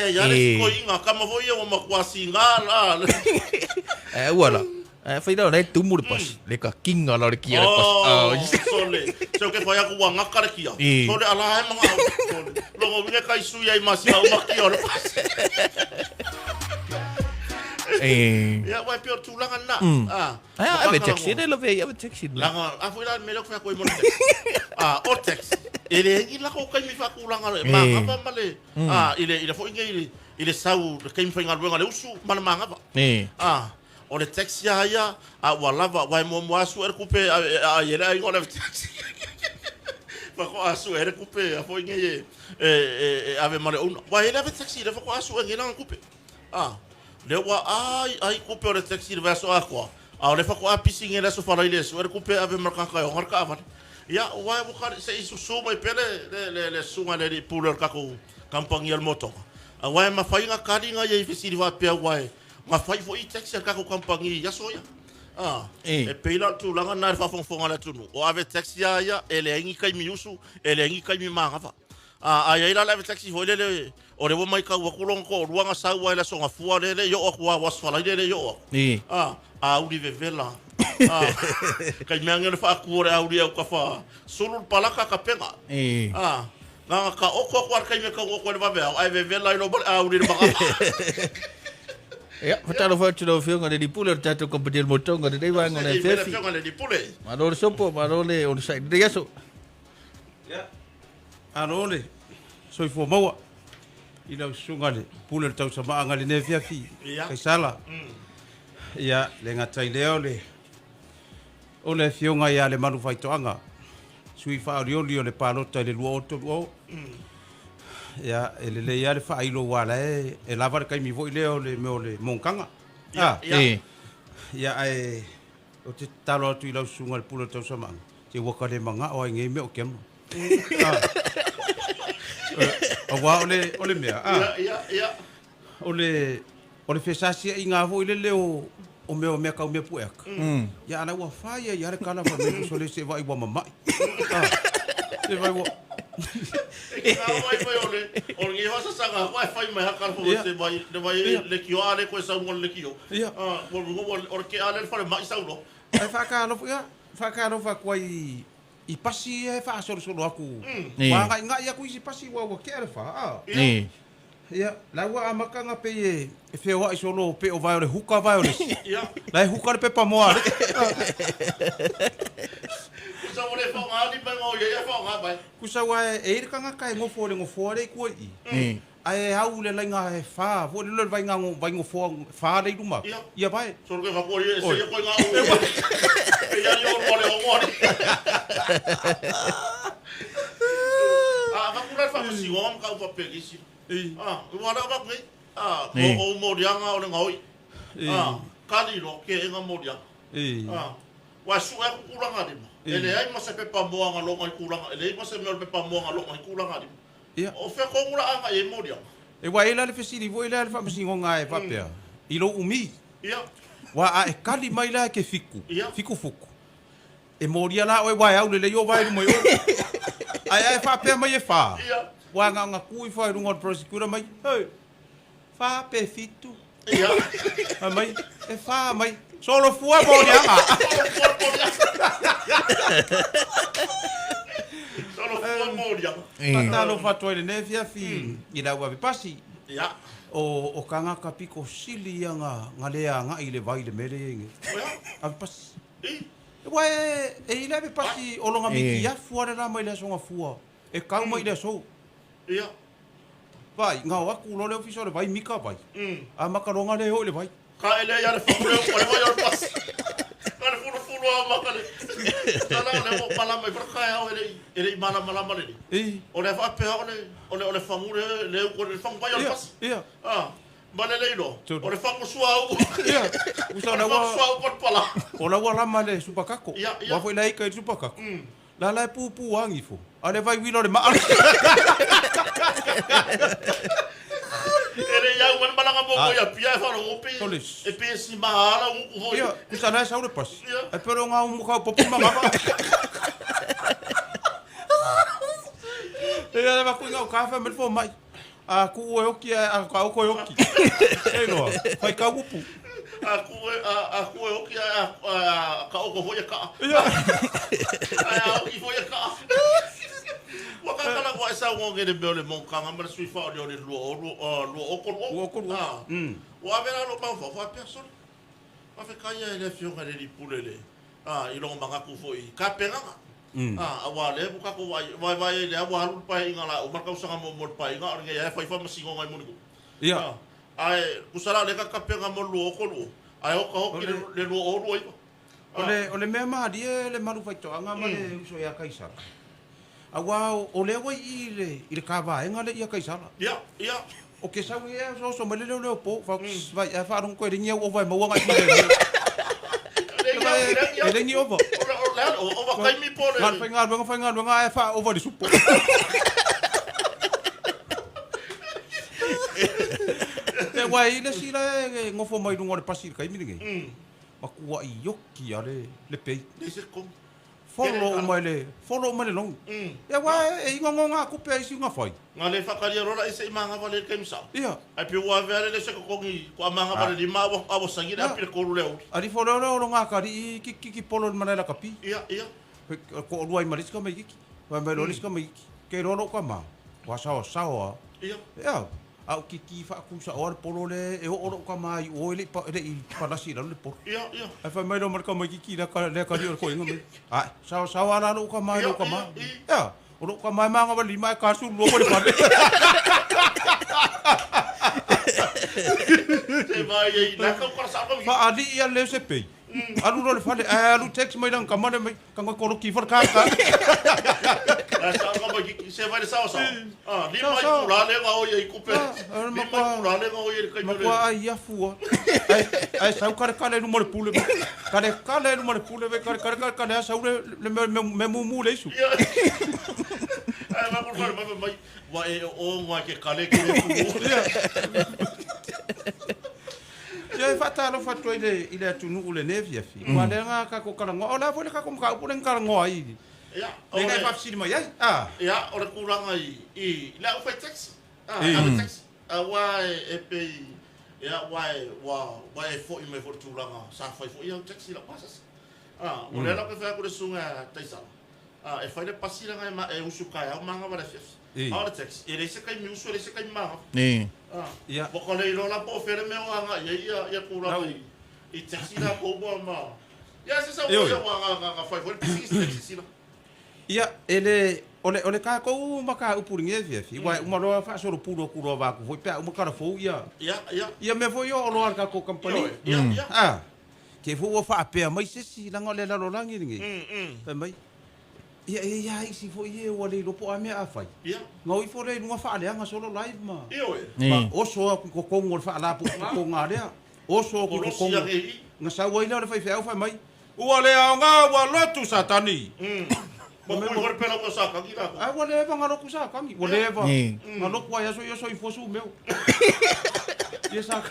ya le ko inga kama foi o makwasi ngala. Wala. Fai dau nei tumu pas. Le ka kinga la le kia pas. Sole. So ke foi aku wanga kare kia. Sole ala e manga. Logo vinga kai su ia masi au maki ora pas. Ya vai pio tulanga na. Ave taxi de lo ve, ave taxi. Langa afu ila me lo fa ko mo. O taxi. Ele ngi la ko kai mi fa kulanga le. Ma apa male. Ile foi ngi ile sau kai mi fa ngal le usu mana manga ba. O le taxi ya walava vai mo asu er coupe ele ai ngole taxi. Fa ko asu er coupe foi ngi ave male vai ele ave taxi le fa ko asu ngi na coupe. Le wa ai coupe o le taxi le vaso aqua. Le fa ko apisi ngi le so fa ile so er coupe ave marka ka o marka ava. Ya wa bu ka se isu so mai pele le sunga le puler ka ko kampang el Moatoga. Wa ma fa inga kadinga ye fisi va pe wa ma fai fo i taxi ka ko kampangi ya soya e peila tu langa na fa fonga la tunu o ave taxi ya ele ngi kai mi usu ele ngi kai mi manga fa ya ila ave taxi ho le o le mai ka wa kulong ko ruanga sa wa la songa fu le yo o wa wasfala le yo uri vevela kai me ngel fa ku ore uri o ka fa sulul palaka ka penga nga ka o ko kai me ka o ko le va ai vevela lo uri le ba Ya, fatalo fa tlo fio ngale di puler tato ko pedil motong ngale dei wang ngale fefi. Ngale di pule. Marole sopo, marole on sai de yaso. Ya. Arole. Soi fo maua. Ila sungale puler tau sama ngale ne fefi. Kai sala. Ya, le ngatai leo le. Ole fio nga ya le manu fai toanga. Sui fa orioli le palota le luo to luo. Ya ele le ya le fa ilo wala e lava kai mi voi leo le me le monkanga ya ai o te talo tu ilo sunga le pulo tau sama te waka le manga o ngai me o kem o wa ole me ya ole fesasi inga voi le leo o me ka o me puek ya ana wa fa ya re kana fa me so le se vai wa mama se vai wa o ngi hosa sanga vai fai mai hakar fo se vai le kio ale ko sa ngol le kio o ke ale fa mai sa no ai fa ka no fa ko I pasi e fa so aku wa nga ya ku I pasi wa ke ale fa ya la wa amaka nga pe e fe wa so lo pe o vai le huka vai le la huka pe pa mo ale Kusa wa e kanga kai ngofo le ko I. Ai hau le lainga e fa, fo le vai ngofo fa le duma. Ia vai. So ke fa ko e se ko nga o. E ya yo mo le o mo. Va kura fa si o ka fa pe isi. Wala ba ngai. O mo dianga o le ngoi. Kali lo ke nga mo dia. Wa su e kura nga di. Ele ai masa pe pa moanga lo ngai kulanga ele masa me pe pa moanga lo ngai kulanga di o fe ko ngula anga e modia e wa ela le fesiri vo ela le fa masi ngonga e papea I lo umi wa a e kali mai la ke fiku fuku e modia la o wa au le yo vai mo yo ai fa pe mai e fa wa nga ku fa rungo prosecutor mai fa pe fitu mai e fa mai solo fua modia Solo fua modia. Patalo fatoi le nefia fi ila wa pasi. Ya. O kanga ka piko sili nga ngalea nga ile vai le mele ngi. A pas. Wa e ila be pasi o longa miki ya fuara la mai le songa fua. E ka mai le so. Ya. Vai nga wa ku lo le ofisore vai mika vai. A makaronga le ho le vai. Ka ele ya le famule o le vai o pas. Ka le fulu makale. Tala le mo pala mai por ka ele mana le. O le fa pe o le famule le o le fam vai o pas. Bale le lo. O le fam suau. Usa na wa suau por pala. O la wa la male supakako. Wa foi lai ka supakako. La la pu angi fo. Ale vai wilo le ma. Ele ya un balanga bogo ya pia fa no pe. E pe si mahala un vo. Kusa na sa o pas. E pero nga un ka popu mama. E ala va ku nga ka fa me fo mai. Aku e hoki a ka oko e hoki. Ei loa, fai ka upu. Aku e hoki ka oko foi ka. Ai foi ka. Waka kala ko esa ngo ngene bele mon kanga mara sui fa de lo oko. Wa vera lo pa fa person. Wa fe kaya ele fio ngare di pulele. Ilo manga ku foi. Ka penga. Awale buka ko vai le awa pa inga la o marka usanga mo pa inga nge ya fa masingo ngai mo. Ia. Ai kusala le ka penga mo lo oko lo. Ai o le lo o lo. Ole me ma di le maru fai to anga ma le uso ya kaisa. Awa o le wa ile ka va enga le ia kaisa. Ia. O ke sa we so me le po fa vai fa ron ko ringa o vai mo nga ele ni over. O kai mi pole. Ngal fai ngal fa over di supo. Wai le sila ngofo mai dungo le pasir kai mi ngai. Makua I yoki ale le pei. Follow mai le long. Ya wai e ngongo nga ku pe si nga fai. Nga le whakaria rora i se manga vale kai misa. Ia. Ai pe ua vere le se kokongi ko manga vale di ma avo sangi na pile koru leo. Ari follow lo nga kari ki polo mana la kapi. Ia. Ko ruai maris ka mai ki. Wa mai loris ka mai ki. Ke roro ka ma. Wa sawa. Ia. Au ki fa ku sa or polo le e oro ka mai o le I palasi la le polo. Ia. Ai fa mai no marka mai ki le ka ko inga mai. Ai sawa la lo ka mai lo ka mai. Ia. Oro ka mai manga vali mai ka su lo ko le pa. Se vai ei na ka sa ko. Fa ali ia le se pe. Alu no le fale alu text mai dan ka mai ka ko ki for ka. Sa ko mai se vai sa. Li mai pula le nga o ye kupe. Li mai pula le nga o ye kai mo. Ma ai ia fu. Ai sa ka le no mo pule. Ka le no mo pule ve ka le sa le me mu le su. Ai ma por mai wa e o wa ke kale ke ku. Ya fata lo fato ile tunu ule nevi afi. Wa le nga ka ko kala ngo ola fole ka ko ka pulen kala ngo ai. Ya. Le ga fa fsi mai ai. Ya, ora kuranga I la o fai taxi. Taxi. Wa e pe ya wa e fo I me for tulanga. Sa fai fo ia taxi la pasas. O le la ke fa ko le sunga taisa. E fai le pasira nga ma e usu kai au manga va le fes. Ora taxi. E le se kai mi usu le se kai manga. Ya. Bo ko le la po fere me o nga ia kuranga I taxi la ko bo ma. Ya se sa wa fai fo le taxi. Ia ele ole ka ko maka upuringe fi wa uma lo fa so puro va ko foi pe uma cara fo ia ia me foi o lo ka ko company ke fo fa pe mai se la ngole la lo langi ngi pe mai ia si fo ia o le lo po a me a fai ngoi fo le no fa le nga solo live ma o so ko ko ngol fa la ko nga le o so ko ko nga sa wa ile le fa mai o le nga wa lotu satani Mo ko pela ko sa kangi la. Ai wale ngalo ku sa kangi. Wale ngalo ku ya so I fosu meu. Ye sa.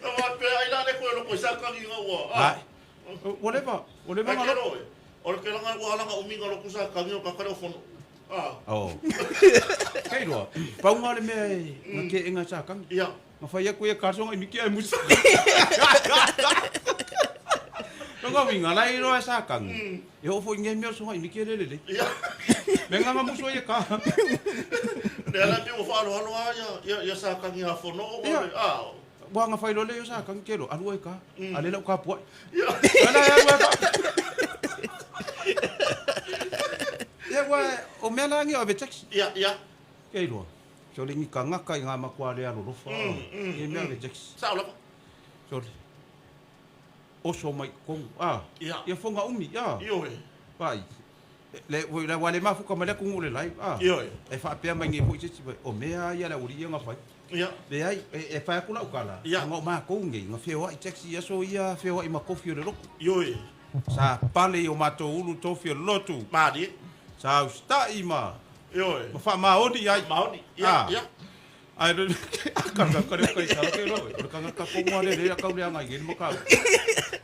Wa pe ai la le ko lo ko sa kangi wa. Wale ngalo. Ora ke la ngalo ala nga umi ngalo ku sa kangi o ka kare fono. Oh. Kai ro. Pa ngale me ngake enga sa kangi. Ia. Ma fa ya ku ya ka so ngai miki ai musa. Nga winga la iro sa kang. Yo fo nge mi so ngai mikele le. Menga nga muso ye ka. Le ala pe o fa lo ya sa kang ya fo no. Wa nga fa lo le yo sa kang kelo alu ka. Ale la ka po. Ala ya wa ka. Ya wa o me la ngi o vetex. Ya. Kelo. So le ngi ka nga ka nga makwa le alu ro fa. Ye me vetex. Sa la. So o so mai kong ia fonga umi io pai le wale mafu ka male kong ule lai io e fa pe mai ngi poise o mea ia la uri nga fai ia le ai e fa kula ukala nga ma kong ngi nga feo ai taxi ia so ia feo ai makofi le roko io sa pale o mato ulu tofi lotu madi sa sta ima io ma fa maoni ai ia ai do kanga kare kai sa ke lo kanga ka ko mo le ka ule nga ngi mo ka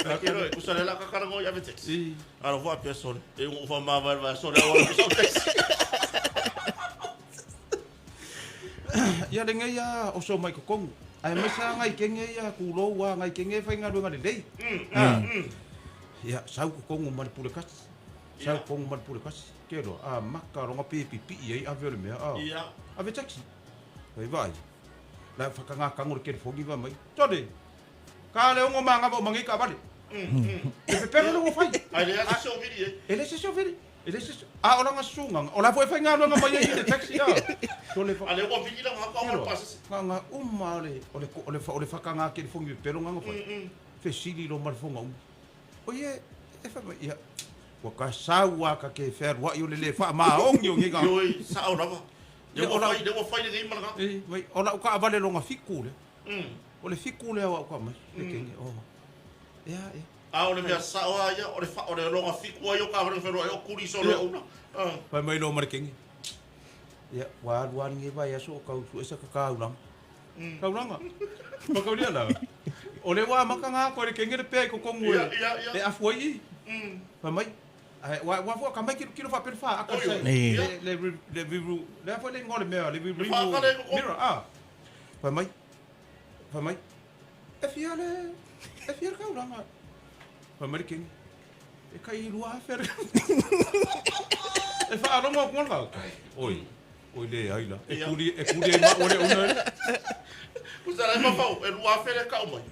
Pero usare la kakara ngo ya vetex. Aro vo a person. E un fa ma va so le o so tex. Ia le ngai ia o so mai ko kongu. Ai mai sa ngai kenge ia ku lo wa ngai kenge fa nga runga le dei. Ia sau ko kongu mal pule kas. Sau kongu mal pule kas. Kero maka ronga pipi ai ave le mea. Ia. Ave taxi. Vai. La fa kanga kangur ke fogi va mai. Tode. Ka le ngo manga bo mangi ka vale. E pe no fai. Ai le so vidi. Ele se so vidi. Ele se ora nga sunga. Ora foi fa nga nga mai i taxi ya. Tole fa. Ale ko vidi la nga pas. Nga umale ole fa kanga ke fogi pero nga fa. Fe sili lo mal fonga. Oye, e fa ia. Wa ka sawa ka ke fer wa yo le fa ma ong yo ngi ga. Yo sa ora ba. Yo fai de game nga. Vai ora ka vale lo nga fikule. Ole fikule wa ka mai. Ya. Ole mea sa o ia ole lo nga fikua yo ka vale fero yo kuri so lo una. Vai mai lo marking. Ya, wa ngi vai aso ka su esa ka ulang. Ka ulang. Pa ka dia la. Ole wa maka nga ko le kenge pe ko kongu. E afoi. Pa mai wa fo ka mai kilo fa per fa aka sai le vivru le fa le ngole me le vivru mira fa mai e fiale ka uranga fa mai king e kai lua fer e fa alo mo kon fa oi le ai la e kuri ma ore ona usara ma fa e lua fer ka o mai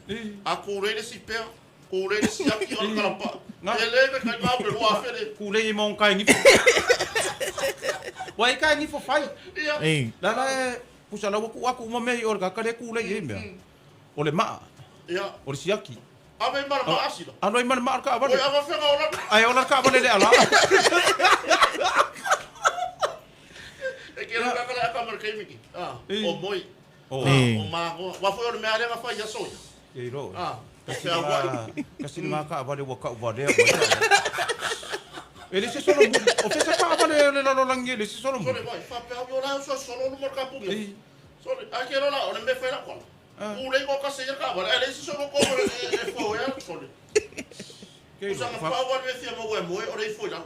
a kure le si per kure le si aki on kalapa ele ka ka pe lua fer kule i mon kai ni wai kai ni fo fai la pusala aku mo me or ka kale kule i me ole ma ole siaki ave mar ma asila ano i mar ma ka ava oi ava fe ona ai ona ka ava le ala e que era ka ka mar kai miki o moi o ma wa foi o me ale nga fai ya soya e ro kasi maka ava le waka ava le ele se solo o fe sa ka ava le lo langi le se solo solo vai fa pe avio la solo no marca pu solo a que no la o me fe la con ule ko ka se ka ava ele se solo ko e fo ya solo que sa ma pa ava le sia mo o le fo ya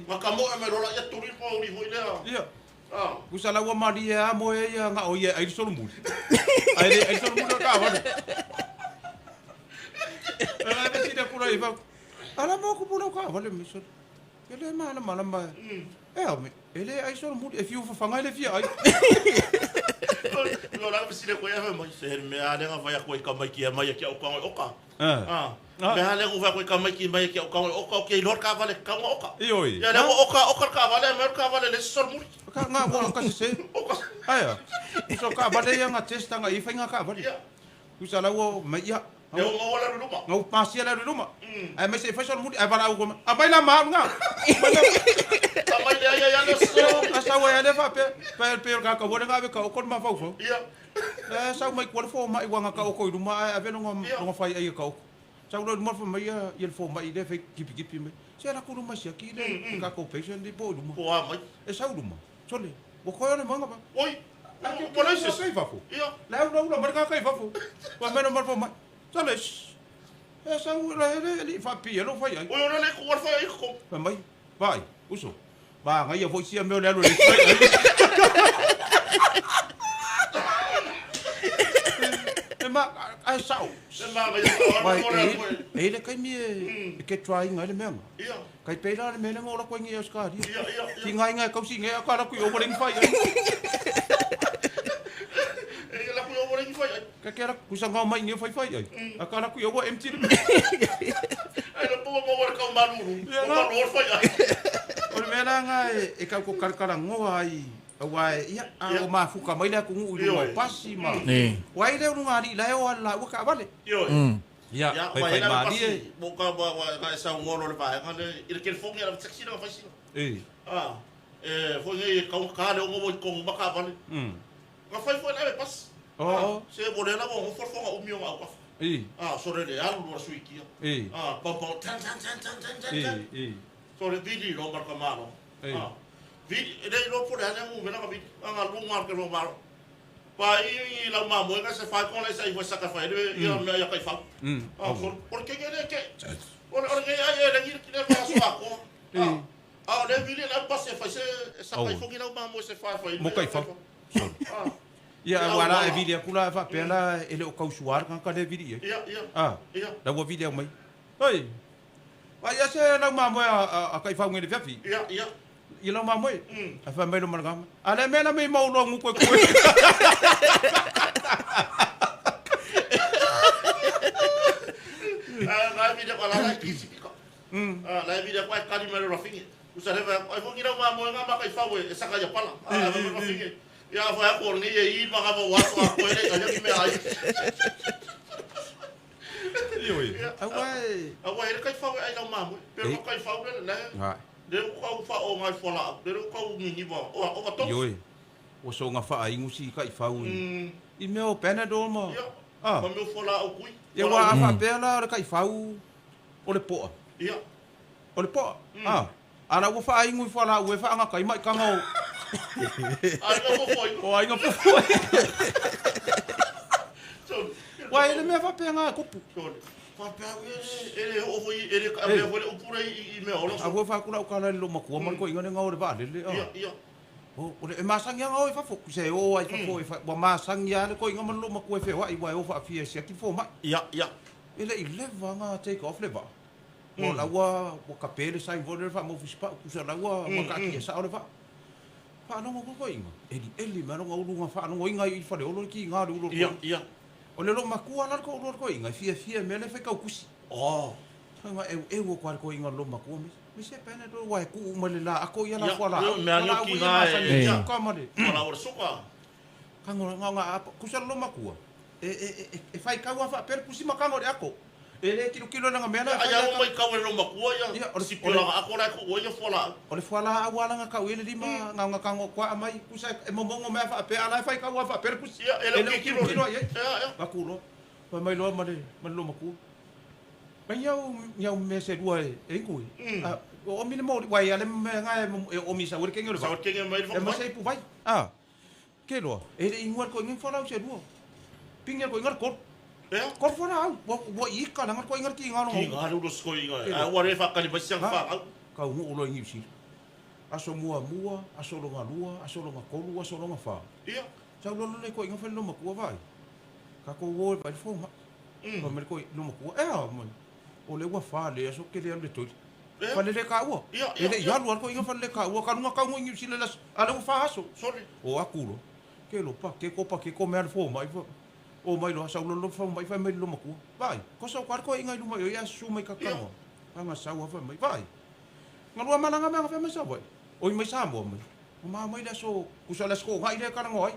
ma ka mo e me lo la ya turi po ri ho le kusala wa mali ya mo ya nga o ye ai solo mu ai solo mu ka ava ala me tira pura iba ala mo ko pura ka vale mi so ele mala ma ele ai solo mu e fiu fa fanga ele fia ai no la me sire ko ya mo ser me ale nga vai ko ka mai ki mai ki o ka me ale ko vai ko ka mai ki mai ki o ka ke lor ka vale ka o ka oi ya le o ka vale me ka vale le solo mu ka nga mo ka se aya so ka vale ya nga testa nga ifa nga ka vale kusala wo mai ya eu ngau la ruma ngau pasia la ruma ai me se fa solo mu ai bala u ko abai la ma nga mai ya no so asa wa ya le fa pe ka ka wona nga be ka ko ma fa fo sa mai ko fo mai wa nga ka ko ruma ai be no nga fa ai ka sa lo mo fo mai ya il fo mai le fe kipi mai se la ko ruma sia ki le ka ko patient di po ruma po mai e sa ruma sole wo ko ya le manga ba oi Aqui por isso sei fafo. Lá não marca kai fafo. Wa meno mar fo mai. Sales. Essa ele fa pia não foi aí. Oi, ora le ko fa ai ko. Vai, vai, uso. Ba ngai foi sia meu lelo le. Ma ai sao. Vai. Ele kai mi que try ngai le menga. Kai pela le menga ora ko ngi oscar. Ki ngai kau si ngai ka ku yo boling fai. Kakera kusanga mai nge fai ai. Akala ku yo empty. Ai no po mo ka maluru. Mo no fai ai. Ol mena nga e ka ko karkara ngo ai. Wa ia o ma fuka mai la ku ngu no pasi ma. Wa ile no ngari la o ala o ka vale. Ya, fai mali. Mo ka ba sa ngono le vai. Ile ke fongi ala taxi na fai si. Foi ka le ngo ko ba ka vale. Ka fai foi na pas. Se boleh na mo for fonga umio ma ka. Sore le alu lo suiki. Pom tan. Sore vidi lo marka malo. Vidi ele lo por ana mu mena ka vidi. Anga lu mar ke lo mar. Pa i la ma mo ka se fa con le sai foi saka fa ele ia me ia kai fa. Por que ele que? Ora que ai ele ngir que le fa so ako. Le vidi la pas se fa se saka fongi na ma mo se fa fa. Mo kai fa. Ia wala e video kula fa pela ele o kausuar kan ka le video. Ia. Da wo video mai. Oi. Vai ya se na mamo a kai fa ngene fiafi. Ia. Ia na mamo. A fa mai no margama. Ale mena mai mau lo ngu ko. La video ko la kisi ko. La video ko ka ni mero rafingi. Usare va ai fo ngira mamo nga ma kai fa we saka ya pala. Rafingi. Ya fa ko ni e ma ka wa ko ele ka ni me ai. Awai ele kai fa we ai na mamo. Pero kai fa we na. De ko fa o ngai fola. De ko ni ba. O to. Yoi. O so nga fa ai ngusi kai fa we. I me o Panadol mo. Ma me fola o kui. Ia wa fa pela o kai fa u. O le po. Ia. O le po. Ana wo fa ai ngui fola we fa nga kai mai ka ngau. Ai nga foi. O ai nga foi. Wa ele me fa pe nga kupu. Fa pe ele o foi ele ka me foi o pura I me olo. A wo fa kula o kala lo makua man ko ingane ngau le va le. Ia. O le masang ya ngau fa fo se o ai fa fo fa wa masang ya le ko ingane lo makua fe wa I wa o fa fia se ki fo ma. Ia. Ele I le va nga take off le va. O la wa o kapele sai vo le fa mo fispa ku sa la wa ma ka ki sa o le va. Fa no mo ko inga. Eli ma no ngau lu nga fa no inga I fa le o ki nga lu. Ia. O le lo makua la ko lo ko inga fia me le fa ka kusi. Nga e wo kwa ko inga lo makua mi se pena do wa ku ma le la ako ya la fola. Me ano ki nga ka ma le. Ola o suka. Ka nga ku sa lo makua. E fai ka wa fa per kusi ma ka ngo ako. Ele kilo na nga mena. Aya o mai ka lo makua ya. Si pola ako la ko ya fola. O le fola wala nga ka ele di ma nga ka ngo kwa mai ku sa e mo me fa pe ala fai ka wa fa per kusi. Ele kilo ya. Ka ku lo. Pa mai lo ma le lo makua. Mai nhau me se dua e kui. O mi mo wai ale me nga o mi sa ur kenga. Sa kenga mai E ma se pu vai. Ke lo. Ele ingwar ko ngin fola se dua. Pingel ko ngar ko. Ko fola wo I ka ngar ko ngar ki ngano. Ki ngano do sko inga. Wa re fa ka ni basiang fa. Ka ngu ulo ngi si. Aso mua, aso lo lua, aso lo kolu, aso lo fa. Ia. Sa lo le ko inga fa lo makua vai. Ka ko wo vai fo ma. Ko me ko lo makua. Mo. O le wa fa le aso ke le to. Fa le ka wo. Ele ya lo ko inga fa le ka wo ka nga ka ngi si le las. Ale fa aso. Sorry. O akulo. Ke lo pa ke ko me al fo mai. O mai lo sa lo fa mai fa mai lo makua. Vai. Ko sa ko inga lo mai ya su mai ka ka. Anga sa wa fa mai. Vai. Ngalua malanga me fa mai sa vai. O mai sa mo mai. O ma mai da so ku sa las ko ngai le ka ngoi.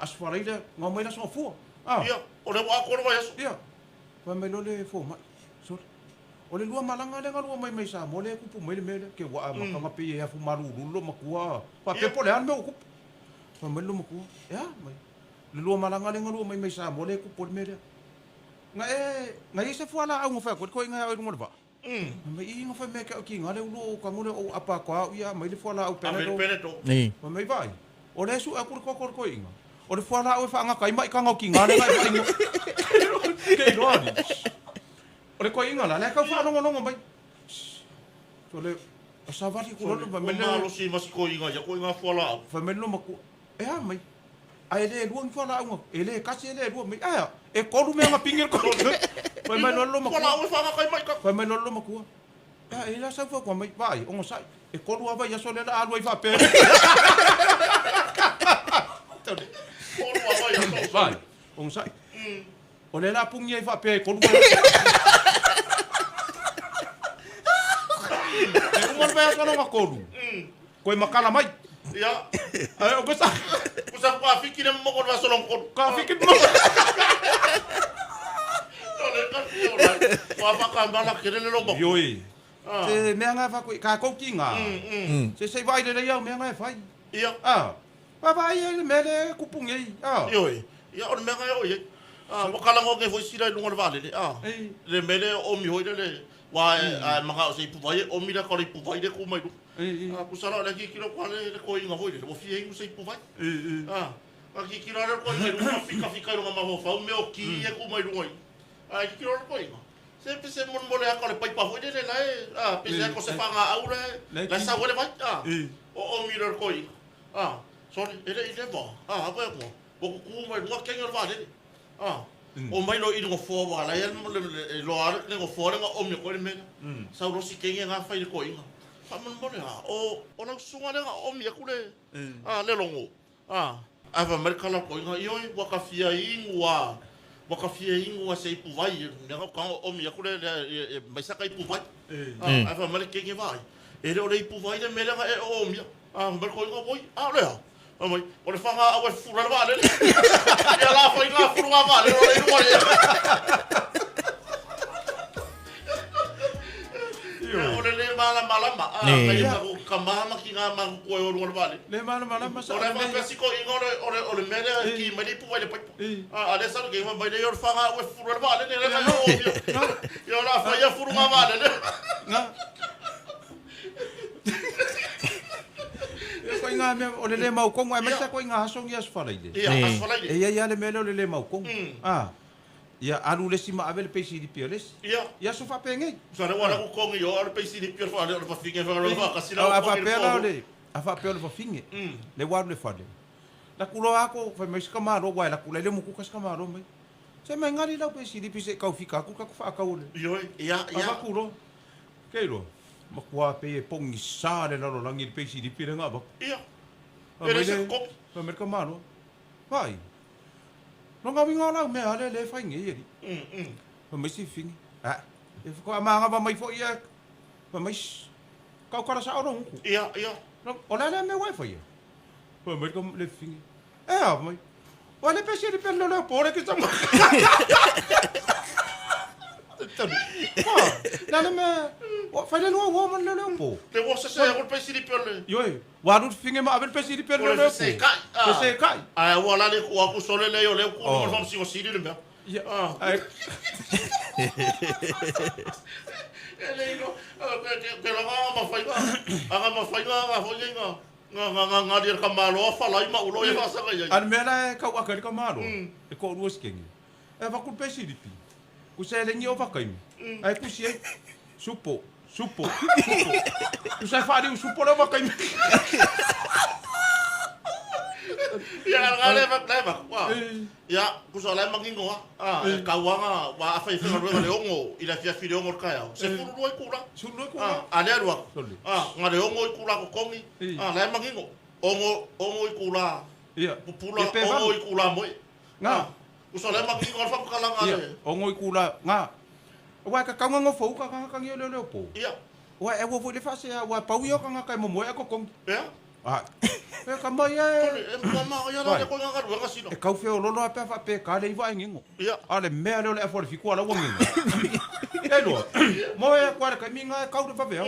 As fa le nga mai da so fu. Ia. O le wa ko vai aso. Ia. Fa mai lo le fo mai. O le lua malanga le ngalua mai sa mo le kupu mai le ke wa ma ka ngapi e fu maru lo makua. Pa pe po le an me ku. Pa mai lo makua. Ya, mai. Le lua malanga le ngalua mai sa mo le kupu me le. Ngai se fu ala au fa ko inga ai ngor ba. Mai inga fa me ka ki ngale lo ka ngore o apa ko ia mai le fu ala au penedo. Ni. Pa mai vai. O le su aku ko inga. O le fu ala au fa nga kai mai ka ngau ki ngale ngai mai. Ke lo ani. O le ko inga la le ka fa no mai. So le sa va ti ko lo ba me lo si mas ko inga ya ko inga fola. Fa me lo maku. E ha mai. Ai le luang fola au. Ele ka se le luang mai. E ko lu me nga pingir ko. Fa me lo maku. Fola o fa nga kai mai ka. Fa me lo maku. E la sa fa ko mai vai. O sai. E ko lu va ya so le la alu fa pe. Ko lu va ya so. Vai. O sai. O le la pungi fa pe ko lu. Umar ba ka no makolu. Ko makala mai. Ia. Ai o kosa. Kusa ko afiki na mo ko va solong ko. Ka fikir mo. Ole ka ora. Wa fa ka mala kire le lobo. Yoi. Se me nga fa ka ko kinga. Se vai de ia me nga fa. Ia. Pa vai ele me le kupung ei. Yoi. Ia on me nga yo ye. Mo kala ngo ke foi sira lunga vale le. Le mele o mi hoide le. Wa maka o se pu vai o mi da ko le pu vai de ku mai. Ku sala le ki kilo kwa le ko inga hoide. O fi e se pu vai. Ki kilo le ko inga fika lunga ma ho fa o me o ki e ku mai lunga. Ki kilo le ko inga. Se pese mon mole ko le pai pa hoide le lai. Pese ko se fa nga au le. La sa wole vai. O mi le ko inga. Sorry, ele ba. Apa mo? ko ku mai ngwa kenga va de o mai lo i ngo fo wa la yan lo ar ne ngo fo nga o mi ko me sa ro si kenga nga fa i ko inga fa mon mo o na sunga nga o mi ku le le longo ava merka la ko inga yo wa ka fia ingwa wa ka fia ingwa se pu vai nga ka o mi ku le mai sa ka pu vai ava merka kenga vai e o le pu vai de me nga o mi merka ko inga voi le Oi, ora fanga a fura vale. Ya la foi la fura vale, ora eu vou. Ora le mala ma. Kai ko kama ki nga ma ko ora vale. Le mala ma sa. Ora ma pesi ko ora mera ki mari pu vale pa. Ale sa ke ma bale ora fanga a fura vale, ne la yo. Yo la foi a fura vale. Na. Ko inga me o le mau kongo ai masa ko inga hasong ia sfalaide. Ia le mele o le mau kongo. Ia alu le sima avel pesi di pieres. Ia so fa penge. So na wala ko kongo yo ar pesi di pier fa le fa finge fa lo fa kasila. A fa pela le. A fa pela fa finge. Le wa le fa le. La kulo ako fa mes kamaro wa la kulo le mu ku kas kamaro mai. Se me ngari la pesi di pise ka fika ku ka fa ka ule. Yo ia. Fa kulo. Keiro. Makua pe pongi sa le lalo langi pesi di pire nga ba. Ia. Ele se kop. Pa merka mano. Vai. No nga winga la me ale le fa ngi ye. Pa mesi fingi. E ko amanga ba mai fo ia. Pa mais. Ka ko sa oro. Ia. No ola le me wifi ia. Pa merka le fingi. Mai. Ole pesi di pire le pore ki sa. Nana me fai le no wo man le po. Le wo se o pesi di pele. Yo wa du finge ma avel pesi di pele le po. Se kai. Ai wo la le ko ku sole le yo le ko mo fam si o si le me. Ele no ke la ma fai ga. Aga ma fai ga fo yenga. Nga dir ka malo fa la ma ulo e fa sa ga. An me la ka wa ka malo. E ko ru skengi. E va ku pesi di pi. Ku se le ni o va kai. Ai ku si Supo. Tu sai fare un supo le va kai. Ya leva. Ya, ku so la mangingo ka wa wa fa fa le ongo ila fia fi le ongo ka ya. Se fu ro ku la. Ale ro. Nga le ongo ku la ko kongi. La mangingo. Ongo ku la. Ya. Pupula ongo ku la mo. Nga. Ku so la mangingo fa ka la nga. Ongo ku la nga. Wa ka ka ngo fo ka yo le po. Ia. Wa e wo le fa se wa pa wi ka nga mo e ko kong. Ya. E ka mai e mama ya la ko nga ru nga sino. E ka fe o lolo pe fa pe ka le va ngingo. Ia. Ale me le e for fi ko la wo ngingo. E lo. Mo e kwa ka mi nga ka u fa pe.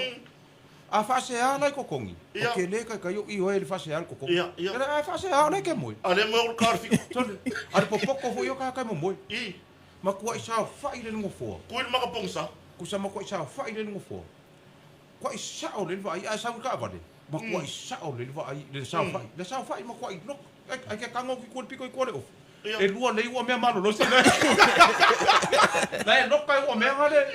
A fa se ala ko kongi. O ke le ka yo i o le fa se ala ko kongi. Ia. E fa se ala ke mo. Ale mo ka fi. Ale po poko fo yo ka mo. I. Ma ko isa fa ile ngo fo. Ko il maka pongsa. Ku sa ma ko isa fa ile ngo fo. Ko isa o le va ai sa ka va de. Ma ko isa o le va ai le sa fa. Le sa fa ma ko i no. Ai ke kango ki ko piko ko le. E lua le o me malo lo se. Lai no kai o me ngale.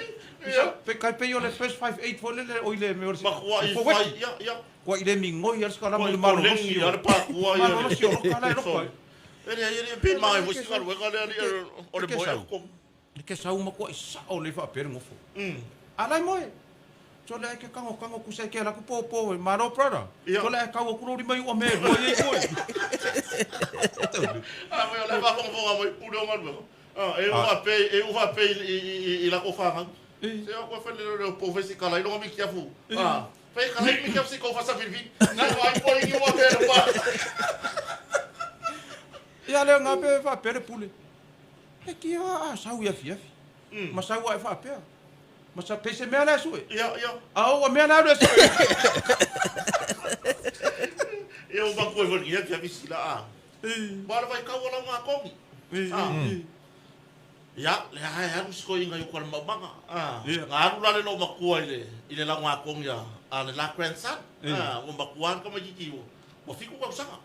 Pe kai pe yo le first 58 fo le o ile me o. Ma ko i fa ya. Ko ile mi ngoi ar skala mo malo lo si. Ya pa ko ya. Malo lo si o kala no ko. Ele pe mai mo sikar we kale o le boy ko. Ke sa uma ko isa o le fa per ngofo. Alai mo. So le ke kango ku sai ke la ku po maro prada. So le ka ku ro mai o me ro ye ko. Me le va con fo mo pu do mal. E o va pe la ko fa. Se o ko fa le po fe si kala i no mi kia fu. Fe kala mi kia si ko fa sa virvi. Na vai po i o me pa. Ia le nga pe fa pere pule. E ki sa u ia fia. Ma sa u ai fa pe. Ma sa pese me ala su. Ia. O me ala su. E o banco e ia fia visila. Bora vai ka wala nga kongi. Ia, le ha sko inga yo kol mabanga. Nga ru la le no makua ile la nga kongi ya. Le la grandson. O makua ka majiki wo. Mo fiku ka sanga.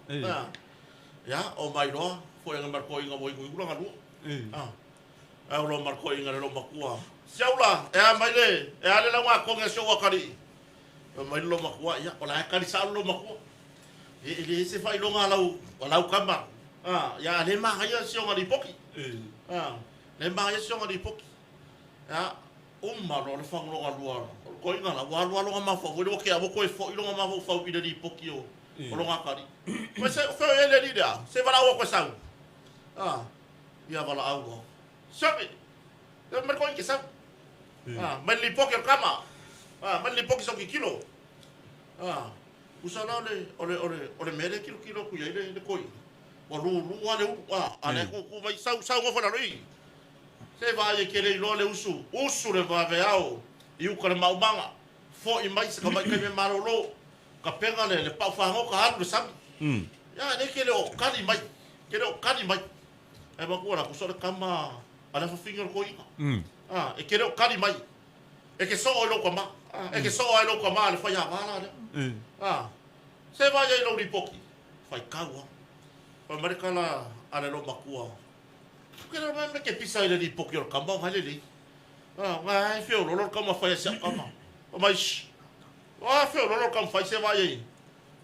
Ya, o mai roa, foi nga marco inga mo inga nga lu. A lo marco inga lo makua. Siaula, e a mai le, e ale la nga konga sio wakari. O mai lo makua, ya, o la kari sa lo makua. E se fai lo nga lau kama. ya le mahaya sionga di poki. Le mahaya sionga di poki. Ya, lo le fango alua. Ko inga la wa lo ma fo wo ke abo ko fo ilo ma fo ide di poki o. O lo ngakari. Ko se fe ele di da. Se vala o ko sa. Ya vala au. Sabe. Eu me ko sa. Men li poki kama. Men li poki so kilo. Usana ole mere kilo ku yele le koi. Wa lu ale ale ku mai sau ngo fa roi. Se vai ke le lo le usu le va veao. Iu ka le maumanga. Fo I mai se ka mai ka me marolo. Ka penga le pa fa ngo ka halu sam. Ya ne ke le o kali mai. Ke le o kali mai. E ba ku ra ku so le kama ala fa finger koi. E ke le o kali mai. E ke so o lo kama. E ke so o lo kama le fa ya bala le. Se vai ai lo ripoki. Fai kaua. Pa marikala ale lo makua. Kera mai me ke pisa ile ripoki o kama hale li. Ngai feo lo kama fai sia kama. O mai. Feo lo kama fai se vai ai.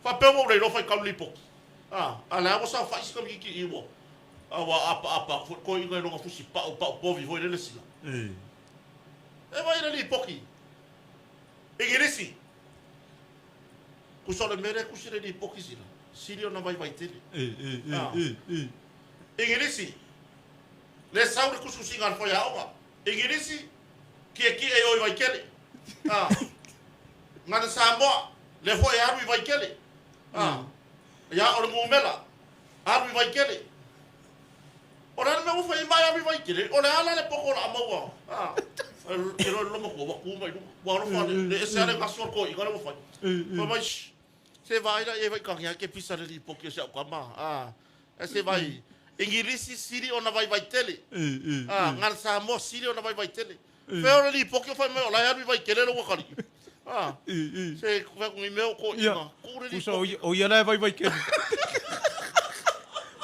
Fa pe mo lo fai kama ripoki. Ala mo sa fai kama ki iwo. Apa ko inga lo fusi pa po vivo ile sila. E vai ile ripoki. Igirisi. Kusole mere kusire di pokisila. Sirio na vai tele. Ingirisi. Le saure kususinga foi aoga. Ingirisi ki e oi vai kele. Ngana Samoa le foi aru vai kele. Ya o ngumela. Aru vai kele. Ora me foi mai aru vai kele. Ora ala le poko la maua. Ero lo mo ko ku mai. Wa lo fa le sare gasor ko igala mo fa. Mas se vai lá e vai carregar que pisa ali porque já como se vai ingirisi siri ona vai tele ngar Samoa siri ona vai tele pero ali porque foi meu lá já vai querer o cari se vai com meu co pusa o ia lá vai querer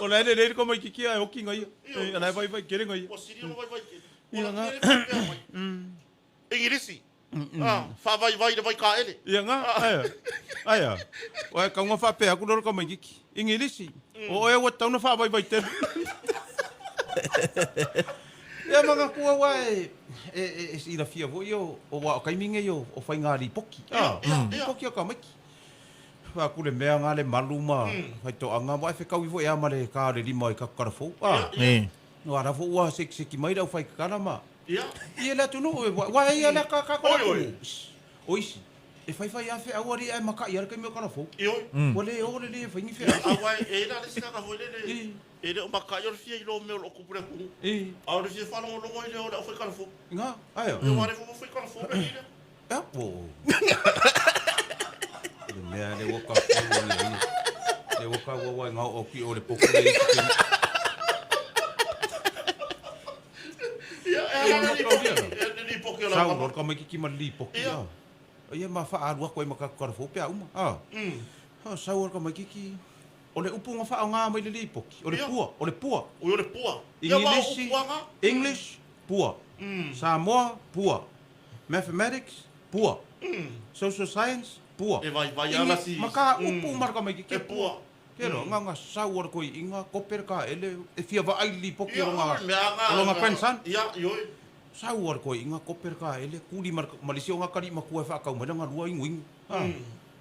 o lá ele como que é o kinga aí lá vai querer aí o siri ona vai querer ingirisi fa vai ka ele. Ia nga. Aya. Wa ka nga fa pe aku dor ka mai ki. Ingilisi. O e wa tau na fa vai te. Ia manga ku wa e ira fia vo yo o wa ka minge yo o fa ngari poki. Poki ka mai. Fa ku le mea nga le maluma. Fa to anga wa fe ka wi vo ya ma le ka le lima ka ka fo. No ara fo wa se ki mai da fa ka na ma. Ia la tu no wa ia la ka Oisi. E fai afe awari ai maka ia ka me kana fo. Ole le fai fe. Awai e la le sika ka foi le. E le maka ia fia ilo me lo kupure ku. Awari se fa lo ngo ile o foi kana fo. Nga. Ai. E ware fo foi kana fo le. Ja, po. Le woka. Le woka wa nga o ki o le poku le. Sao lor ka mai ki ma li poki. Ia ma fa arua ko ma ka ka fo pe uma. Sao ka mai ki ole upu nga fa nga mai li poki. Ole pua. English pua. Samoa pua. Mathematics pua. Social science pua. E vai ala si. Maka upu mar ka mai ki pua. Kero nga sao ko inga koper ka ele e fia va ai li poki nga pensan. Ia yo. Sao ko inga koper ka ele kuli mar Malaysia nga kali makua fa ka mana nga lua inguing.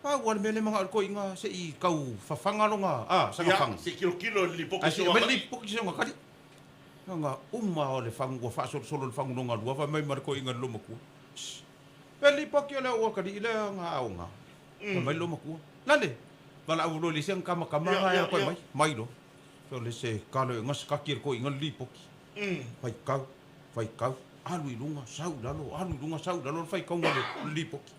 War mele mga ko inga se I kau fafanga lo nga sa fang. Se kilo li poki so nga. Li poki so nga kali. Nga ole fango fa solo le fango nga lua fa mai mar ko inga lo makua. Peli poki ole o kali ile nga au nga. Mai lo makua. Lale. Bala u lo le seng kama ya ko mai lo. So le se kalo ngas ka kir ko inga li poki. Fai kau. Alu ilunga sau dalo fai kau ngale lipoki.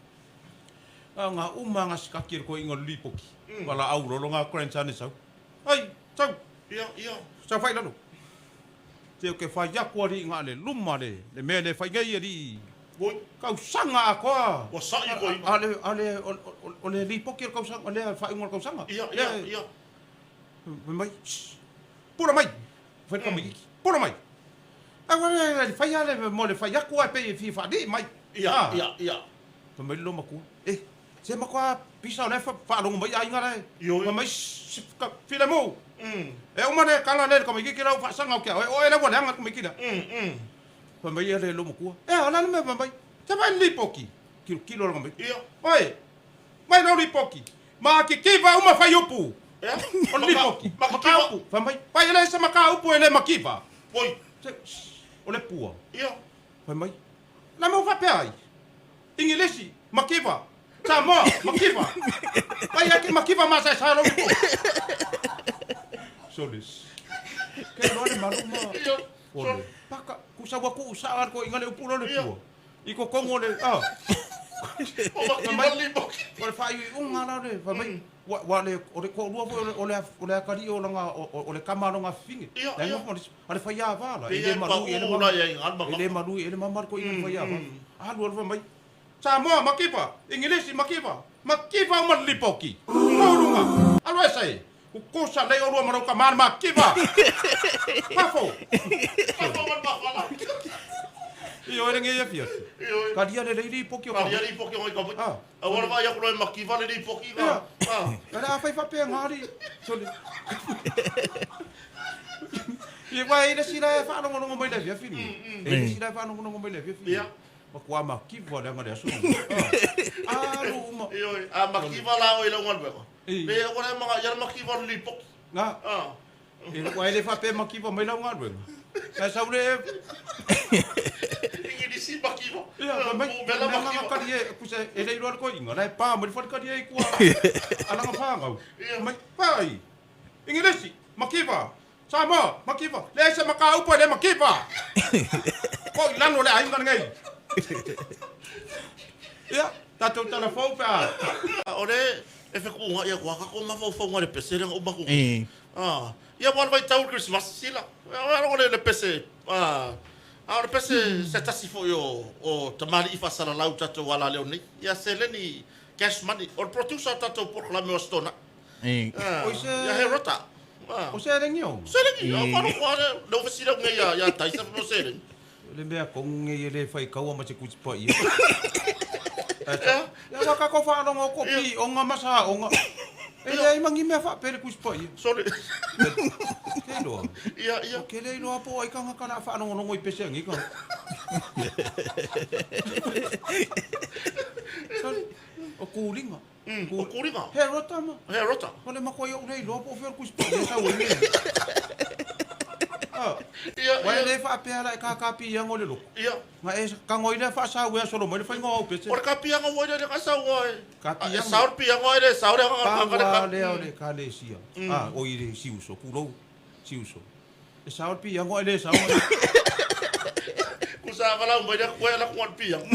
Nga nga skakir ko ingo lipoki. Wala au lo nga krenchane sau. Ai, sau. Ia. Sau fai lalo. Te ke fai yakwari ngale luma le mele fai ngai ri. Woi, kau sanga ako. O sai ko. Ale lipoki kau sanga, ale fai ngol kau sanga. Ia. Mai. Pura mai. Fai ka mai. Pura mai. Agora fai ale mole fai aku pe fi fa di mai. Ia. To mai lo maku. Se makua pisa le fa lo mai ai ngara. Yo. Mai filemo. E o mane kala le ko mi ki la fa sanga o ke o ele wala nga ko mi ki la fa mai ele lo mo ku e ala me fa mai ta vai li poki kilo lo mai oi mai no li poki ma ki va uma fa yupu o li poki makaupu fa mai pa ele sa makaupu ele makiva oi o le pua fa mai la mo fa pe ai ingilesi makiva Sama, makiva. Pai aqui makiva mas é salo. Solis. Que não é maluma. Olha. Paka kusawa ku usahan ko ingale upulo le puo. Iko kongo le O mai o fai ngala le fa mai wa le o le ko lua o le akari o langa o le kamano nga fingi. La no ale fa ya vala. Ele malu ele mamar ko ingale fa ya. Alu fa mai Samoa makipa, Ingilisi makipa umalipoki. Maulunga. Alwa sai. Kukosa le o maro ka man makipa. Pafo. Io era ngia fia. Kadia le lipoki o. Kadia lipoki o ko. Agora vai ko makipa le lipoki ga. Era fa pe ngari. Soli. Ia vai le sila fa no no mai le fia fini. E sila fa no no mai le fia fini. Kwa makiva le ngare asu. Alu. A makiva la o ile ngol beko. Le ora mga yar makiva lipok. Nga. E kwa ile fa pe makiva mai la ngol beko. Sa saule. Ingi si makiva. Ya, mai bela makiva ka die kusa ele iro ko inga. Lai pa mai fa ka die kwa. Ala nga fa ngau. Mai pai. Ingi desi makiva. Sama makiva. Le sa makau po le makiva. Ko lano le ai ngai. Ya, tato telefon pa. Ore, e fe ku ya kwa ka ko ma fo ngore pese o ba ku. Ya war vai tau Christmas sila. Ora ngore le pese. Ora pese se tasi fo yo o tamari ifa sala lau tato wala leoni. Ya seleni cash money or producer tato Polokalame o stona. Ya herota. O se rengio. Se rengio, faro kware, no fasira ngai ya taisa no se rengio. Le mea kong ele fai kaua ma te kutsipa ia. Ya waka ko fa no ko pi o nga masa o nga. E mangi me fa pere kutsipa ia. Sorry. Kelo. Ia. Ke le no apo ai kanga kana fa no ngoi pese ngi ka. O kulinga. O kulinga. Herota ma. Herota. Ole makoi o nei lo po fer kutsipa ia sa o ni. Wai le fa pe ala ka pi yang ole lo. Ia. Ma e ka ngoi le fa sa we solo mo le fa ngo pese. Or ka pi yang ngoi le ka sa ngoi. Ka pi yang. Saur pi yang ngoi le saur yang ka le ole ka le sia. O ile siuso kulo siuso. E saur pi yang ngoi le saur. Kusa kala mo le ko la ko pi yang.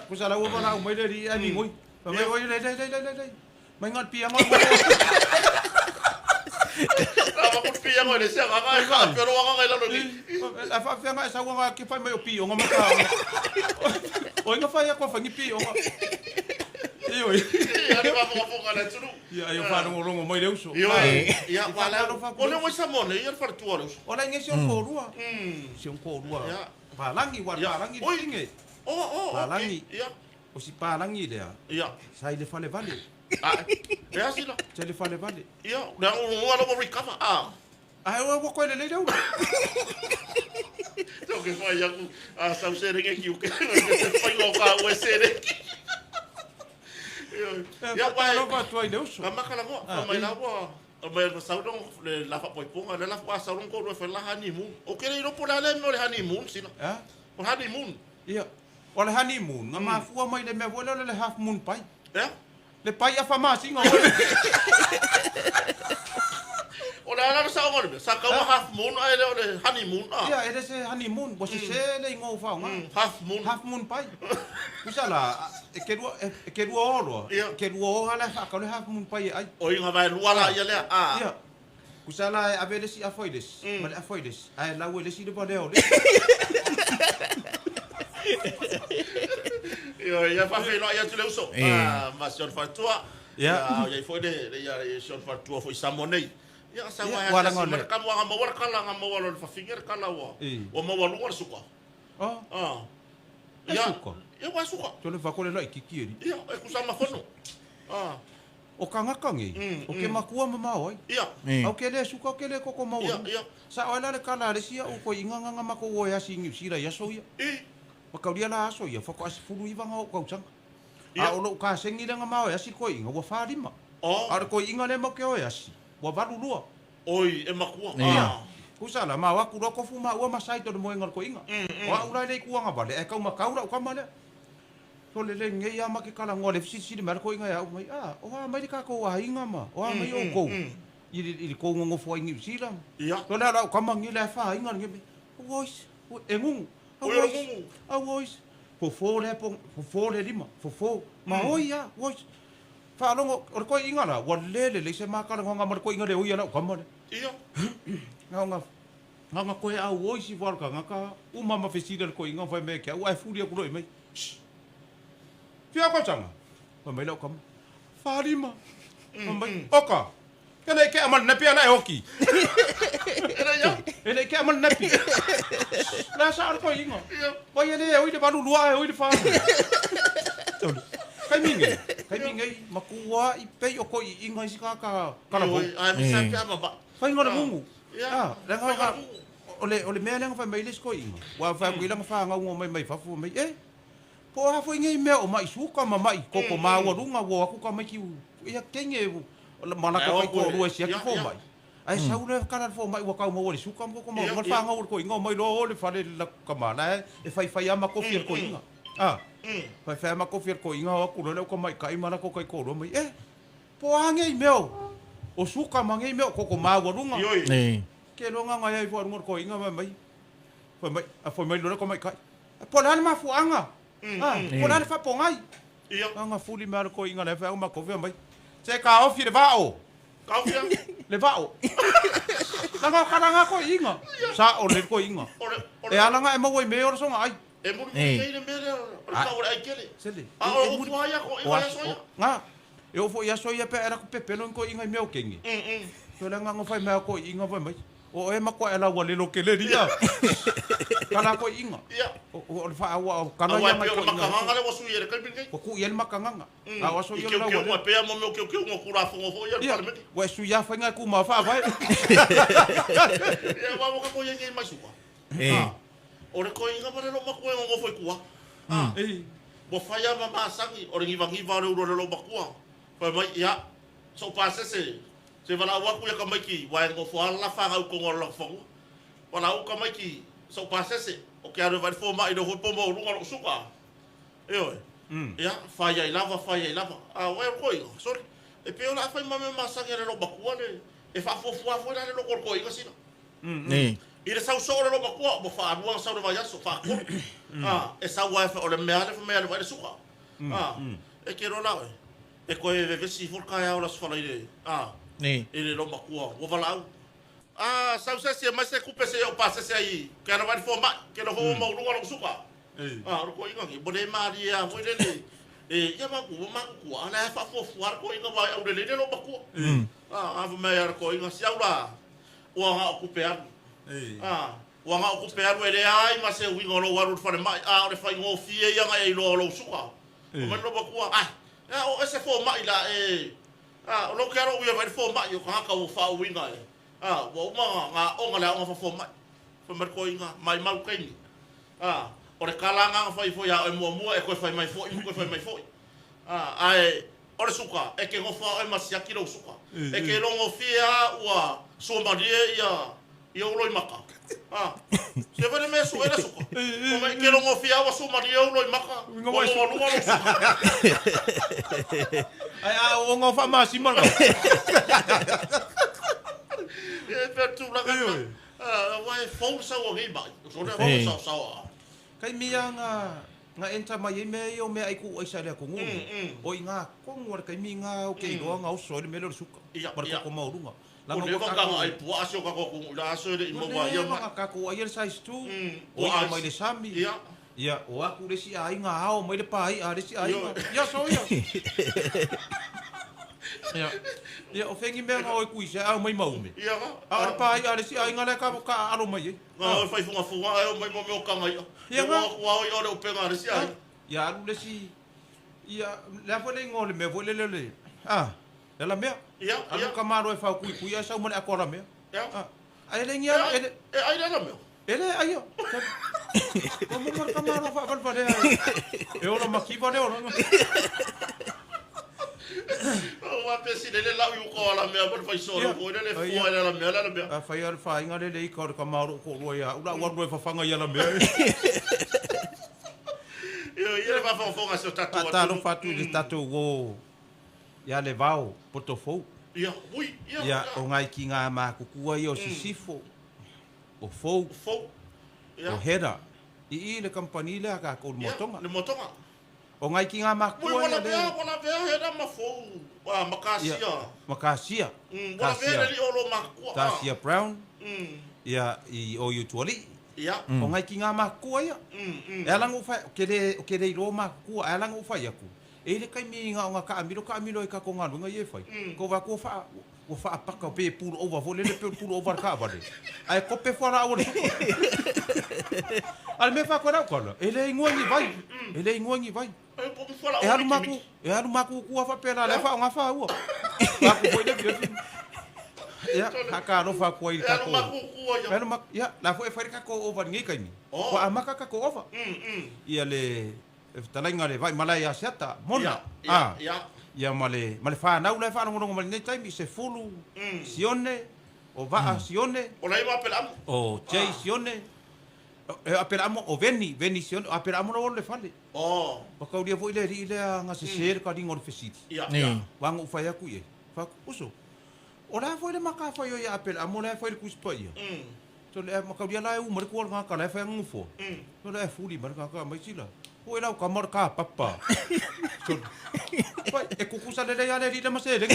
Kusa la wo na mo le ri ani ngoi. Pa me oi le. Mai ngot pi yang ngoi. Aba ko pi yang ngoi le sia ka pero wa ngai la no ni. A fa fa ngai sa wa ki fa mai o pi o nga maka. O nga fa ya ko fa ngi pi o nga. Iyo. Ia ba mo ngala tsuru. Ia yo fa no rongo mai le uso. Ia wala. O le mo sa mo le ia fa tu ora. O la nge si on ko rua. Si on ko rua. Palangi wa palangi tinge. Palangi. Ia. O si palangi le. Ia. Sai le fale vale. E asila. Sai le fale vale. Ia, na o ala mo recover. Ai o ko le le. Então que foi já a sausere que o que foi local o sere. Ya pa no pa tu ai Deus. Kama kala mo, mai la bo. Mai no saudong le la fa poi ponga le la fa saudong ko fa la honeymoon. O que le no por ale no le honeymoon sila. O honeymoon. Ia. O le honeymoon, ma fu mai le me vola le half moon pai. Le pai a famasi ngo. Ole ala sa ngol sa ka half moon ai le honeymoon Ia ele se honeymoon bo se le ngo fa nga half moon pai kusala e ke dua oro ke dua o ala ka le half moon pai ai o inga vai luala ia le ia kusala a vele si afoides ma afoides ai la wele si de bodeo ia fa fe no ia tu le uso ma son fa tua ia foi de ia son fa tua foi samonei. Ya sawa ya mereka mau ngamawar kala ngamawar fa finger kala wa. O mawar luar suka. Ya suka. Ya wa suka. Tu le fa ko le lai kikiri. Ya e kusama fono. o kangaka ngi o ke makua mamao ai Ia. au ke le suka ke le koko mau Ia. sa o le kala le sia o ko inga nga mako o ya singi sira ya so ia ma kauria la so ia fako as fulu iwa nga o kausanga a o lo ka sengi le nga mau ya si ko inga wa farima a ko inga le mo ke o ya si wa valu lua Oi, e makua. Kusala ma wa ku roko fuma wa masai to mo inga ko inga wa ura le ku nga vale e ka ma kaura o ka male so le nge ya ma ke kala ngole si mar ko inga ya o mai o mai ka ko wa inga ma o mai o ko ili ko ngo fo ingi sila Ia. to la ka mangi la fa inga nge voice e ngu voice fo le lima fo ma o ya voice fa longo o ko inga la wa le se ma kala nga mar ko inga le o ya la ka male Ia. nga ko e au voice for ka nga ka uma ma fesida ko inga fa me ke wa furia ku lo mai Fia ko changa. Wa mai lo kam. Farima. Mai oka. Kena ke aman napi ala hoki. Ele ke aman napi. La sa ko inga. Wa ele o ile balu lua o ile fa. Kai mingi makua i pe o ko inga si ka kala bo. Ai mi sa ka ba. Fa inga mungu. Ia. La nga ole me ala fa mai les ko inga. Wa fa ku ila fa nga ngo mai fa fu mai po ha foi ngai me o mai suka ma mai koko ma wa runga wo aku ka mai ki ia kenge mana ko ko ru sia ki fo mai ai sa ule kana fo mai wa ka mo le suka mo ko ma fa nga ko inga mai lo le fa le la ka ma na e fai ama ko fier ko inga fai ama ko fier ko inga wa ku le ko mai kai mana ko kai ko ro mai po ha ngai me o suka ma ngai me koko ma wa runga ke lo nga ngai fo ngor ko inga mai fo mai lo ko mai kai po na ma fu anga Pona fa pongai. Ia. Nga fuli mar ko inga le fa uma ko mai. Se ka ofi le vao. Ka ofi le vao. Nga karanga ko inga. Sa o le ko inga. E ala nga e mo me or so ai. E mo ke le mere. Ka ora ai kele. Sele. O fu ya ko i wa so. Nga. E o fo ya so ya pe era ko pepe no ko inga me o kengi. So la nga ngo fa me ko inga fa mai. O e mako ela wa le lo ke le ria. Kana ko inga. Ia. O fa wa kana ya mai ko inga. Makanga le wasu ye ka bingai. Ko ku yel makanga. A waso yo la Ke wa. pe mo me ke ngo kura fo fo ye parlement. Wa su ya fa nga ku ma fa vai. Ia wa ko ye ngai masuka. O le ko inga pare lo mako ngo fo kuwa. Bo fa ya ma sangi o ngi vangi va lo lo bakua. Pa mai ia. So pase se vala wa ku ya ka mai ki wa ngo fo ala fa ga ko ngolo fo. Wala u ka mai ki so pase o ke aro vai fo mai do ho pomo runga lo suka. Eo. Ya fa ya lava. A wa ko i. Sorry. E pe ola fa mame masangi lo bakua le. E fa fo la lo ko i ka sina. Ire sau so lo bakua bo fa abuang sau va ya so fa ko. E sa wa fa o le mea le vai suka. E ke ro la. E ko e ve si for ka ya ola so fa ile. Ele lo bakua. Wo va la. Sau se mas se kupe se o pase se aí. Que era vai forma, que não vou mau lugar lo suka. Ko inga ki bole maria, foi le. Ya ma ku ana fa fo fuar ko inga vai au le lo bakua. Ava me ar ko inga sia ula. O nga okupear. O nga okupear ele ai mas se winga lo waru fa mai. O fa ngo fie ya nga lo suka. O me lo bakua. O ese fo mai la o lo quero o vai fo mai o ka o fa winga. Wa nga o nga la nga fo mai. Fo mer ko inga mai mau kai. O le kalanga fai foi a mo e ko fai mai foi, ko fai mai foi. Ai o le suka e ke ngo fa e masia ki lo suka. E ke lo ngo fia wa so marie ia o lo maka. Se vale me so era suka. Ko me ke lo ngo fia wa so marie o lo maka. Ngo lo suka. Ai o ngo fa masi mala. E per tu la ka. Wa fo sa o ngi ba. So le fo sa. Kai mia nga enta mai me o me ai ku ai sale ko ngu. O inga ko ngor kai mi nga o ke go nga o so le melo suka. Par ko mau runga. La ngo ka ai pu aso ka ko la aso le mo wa ya ma ka ko ai size 2. O mai le sami. Ya o aku le si ai nga o mai le pai a le si ai. Ya so ya. Ya o fengi me nga o ku se a mai mau me. Ya a pai a le si ai nga le ka aro mai. Nga fai funga ai mai mo me o ka ngai. Ya wa o le penga le si ai. Ya le si ya la fo le ngole me fo le Ela mea. Ia. Alu ka maro e whau kui ai sau mone a kora mea. Ia. Ai le ngia ele. Ai la mea. Ele ai yo. Ko mo ka maro fa val pare. E ora makiva le ora. O a pesi le la u ko la mea por fai solo ko le fo la mea. A fai al fa inga le ko ka maro ko ro ia. Ula wa ro fa fanga ia la mea. Ia va fonga so tatu. Tatu fatu de tatu go. Ia le vao potofou. Ia, ui, ia. Ia o ngai ki ngā mākukua i o sisifo. O fou. Ia. O hera. I le kampani le aka ko Moatoga. Le Moatoga. O ngai ki ngā mākukua i le. Wana vea hera ma fou. Makasia. Makasia. Wana vea li olo makua. Kasia Brown. Ia i o Yutuali. Ia. O ngai ki ngā mākukua ia. E alango fai, ke re iro mākukua, e alango fai aku. E le kai mi nga nga ka amilo e ka ko nga lunga ye fai. Ko va ko fa paka pe pulo over vo le pulo over ka vale. Ai ko pe fora o. Al me fa ko ra ko. Ele ngoni vai. Ele ngoni vai. E haru maku ku fa pela le fa nga fa u. Fa ko foi le. Ya, ka no fa ko i ka ko. Haru mak ya, la foi fa ka ko over ngi kai ni. Ko amaka ka ko over. Ia le talainga le vai malai a seta mona ia male fa na ula fa no male nei time se fulu sione o va sione o lai va pelam o chei sione e aperamo o veni sione aperamo no le fale o ka dia foi le nga se ser ka dingo fesiti ia wangu fa ya ku ye fa uso o la foi le maka fa yo ya aperamo le foi ku spoia so le maka dia la u mer ko nga ka le fa ngufo so le fuli mer ka mai sila o ela o kamar ka papa. Pai e kukusa le ale ri ma se le.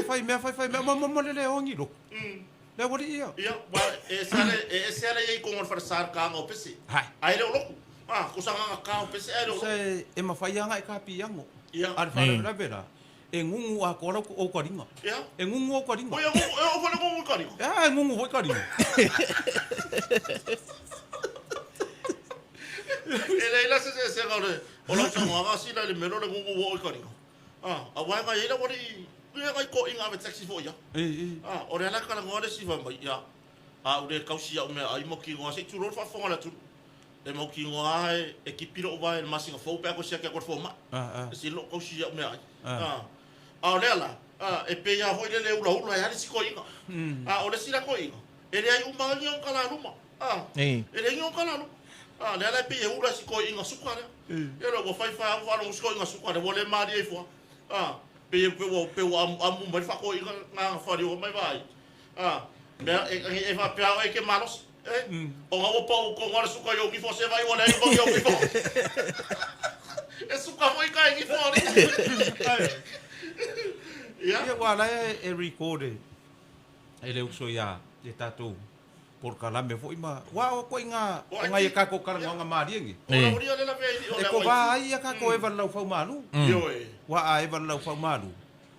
Fai me mo le ongi lo. Le wori ia. Ia, wa e sale e ko ngor farsar ka ngo pesi. Ai le lo. Kusa nga ka pesi ai lo. Se e ma fai nga e ka piango. Ia. Al fa la vera. E ngungu a kora o karinga. Ia. E ngungu o karinga. O fa ngungu karinga. E ngungu o karinga. Ele la se ngore. O lo so nga si la le melo le ngungu o karinga. A wa nga ila wori. Ia ga ko inga ve taxi fo ia. O le ala kala ngore si va mai ia. O le kausi ya me ai mo ki ngo se tu ro fa fonga la tu. E mo ki ngo ai e ki piro o va el masinga fo pe ko se ke ko fo ma. Si lo kausi ya me ai. A o lela, e pe ia hoi le ula e si ko inga. O le sila ko inga. E le ai uma ngi on kala luma. E le ngi on kala luma. Lela e pe ia ula si ko inga suka le. E lo fai wa lo si ko inga suka le wole mari e fo. Pe wo amu mai fa ko inga nga fa ri o mai vai. E va pe ai ke malos. O nga o pa ko ngora suka yo ki fo se vai wole ko yo ki fo. E suka foi kai ki fo. Ia wala e recorde. Ele uso ya e tatu Polokalame foi ma. Wa o ko inga ngai ka ko kar nga mari ngi. E ko va ai ka ko e va lau fa malu. Wa ai va lau fa malu.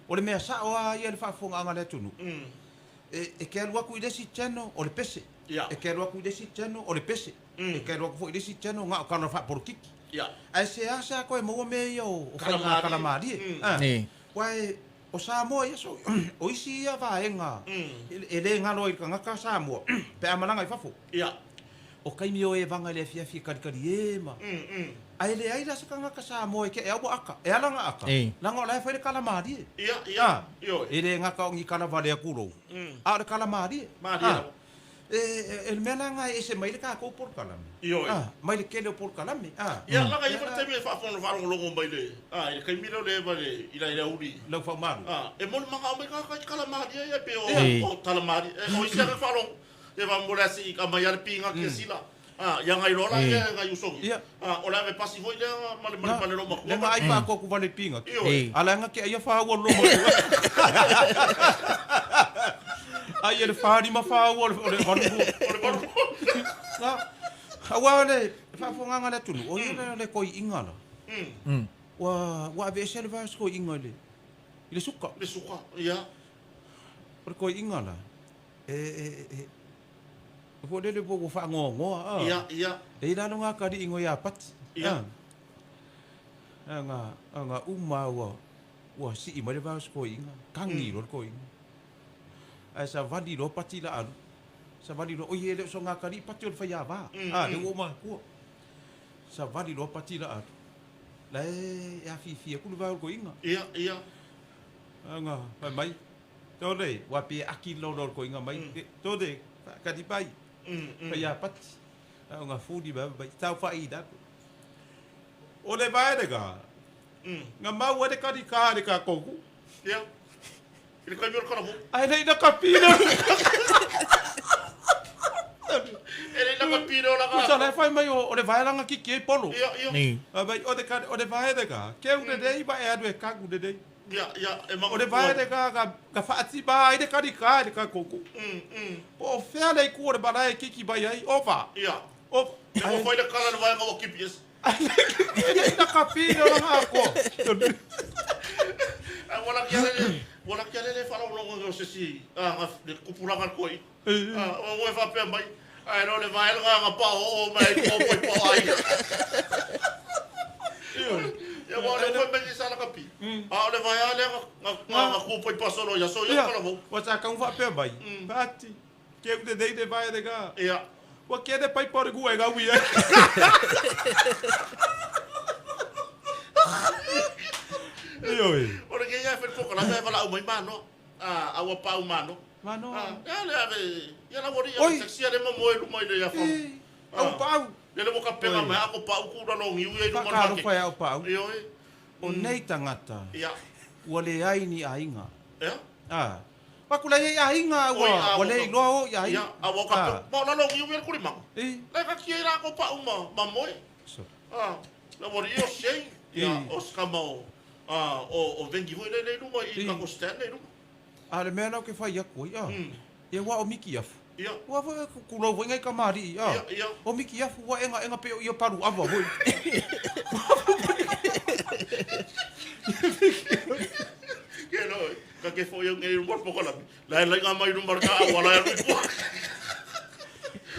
O le mea sa o ai le fa fonga nga le tunu. E ke alua ku ide si cheno o le pese. E ke alua ku ide si cheno o le pese. E ke alua ku ide si cheno nga ka na fa por kiki. Ai se asa ko e mo me yo o fa kalamari. Wai o Samoa ia so o isi ia vaenga e le ngalo i kanga ka Samoa pe amalanga i fafo ia o kaimi o e vanga le fia kari e ma ai le ai la kanga ka Samoa ke e abo aka e alanga aka langa la fa le kalamari ia e le ngaka o ngi kala vale akuro a le kalamari e melanga e se mai le ka ko Polokalame mai le kele Polokalame ia langa i fa teme fa fon fa longo mai le e kai mira le vale ila uri lau fa maru e mon manga mai ka kalamari e pe o talamari e o isia fa long e va mola si ka mai al pinga ke sila ia ngai rola e ngai usongi o la me pasi foi le male lo ma le mai fa ko ku vale pinga ala nga ke ia fa o lo ai ele fari ma fa o le barbu awa le fa fonga nga le tunu o le ko ingala wa ve se le va ko ingale ile suka ia por ko ingala ko le bo fa ngo ia e la nga ka di ingo ya pat anga uma wa si i mare vas ko inga kangi ro ko inga ai sa vadi ro pati la alu sa vadi ro o ye le so nga kari pati o fa ya va le o ma ko sa vadi ro pati la alu la ya fi ku va ko inga ia anga mai to le wa pe akilo ro ko inga mai to de ka di pai fa ya pati anga fu di ba tau fa i da o le vai de ga nga mau de ka di ka de ka ko ia ele kai mir kana mo ai nei na kapina ele na kapino la Kusa le fai mai o le vai langa ki ke polo ia ni vai o de vai de ka ke u de dei ba e adu e ka de dei ia e ma o de vai de ka fa ati ba de ka de ka ko o fe le ku de ba dai ki ba ai ova ia o e mo foi le kala vai ngo ki pies nei na kapina la ko wala kia le fala longo se si de kupulanga koi o fa pe mai ai no le vai nga pa o mai ko po ai ya wala ko me di sala kapi le vai ale nga ku po pa solo ya so ya kala mo wa sa ka un fa pe mai pati ke u de dei de vai de ga ia wa ke de pai por gu e ga wi ora que ia fer pouco la vai falar o mai mano a o pau mano ele ave ia na moria se le mo mo mai le ia fa au pau ele mo ka pega mai a ko pau ku ra long iu e no mo ka fa au pau io o nei tangata ia o le ai ni ainga ia pa ku le ai ainga o le lo ia ia a o ka mo la long iu e ku rimang le ka ki ra ko pau ma moi la moria sei ia os kamau o vengi voi le numa I ka kostene numa ale mena ke fai aku ia wa o miki afu ia wa fa ku lo voi ngai kamari ia o miki afu wa enga pe ia paru ava voi ke no ka ke foi ngai numa Pokalame la nga mai numa ka wala ya ku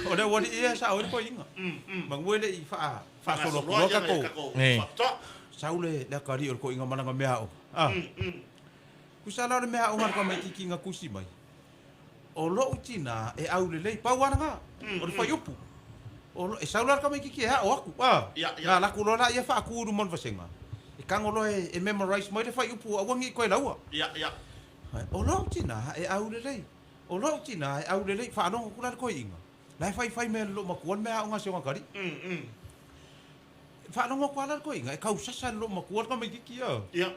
o le wali ia sa o ko inga mangwele I fa solo ko ka ko saule le kari o ko inga mananga mea o kusala le mea o mar ko mai ki nga kusi mai o lo utina e au le pa wana nga o le fai upu o lo e saula ka mai ki ha o aku la ku lo la ia fa ku ru mon vasenga e kangolo e memorize mai le fai upu a wangi ko laua ia o lo utina e au le o lo utina e au le fa no ku la ko inga la fai me lo makuan mea o nga se nga kari fa no ko ala ko inga e kau sasa lo makuan ka mai ki ia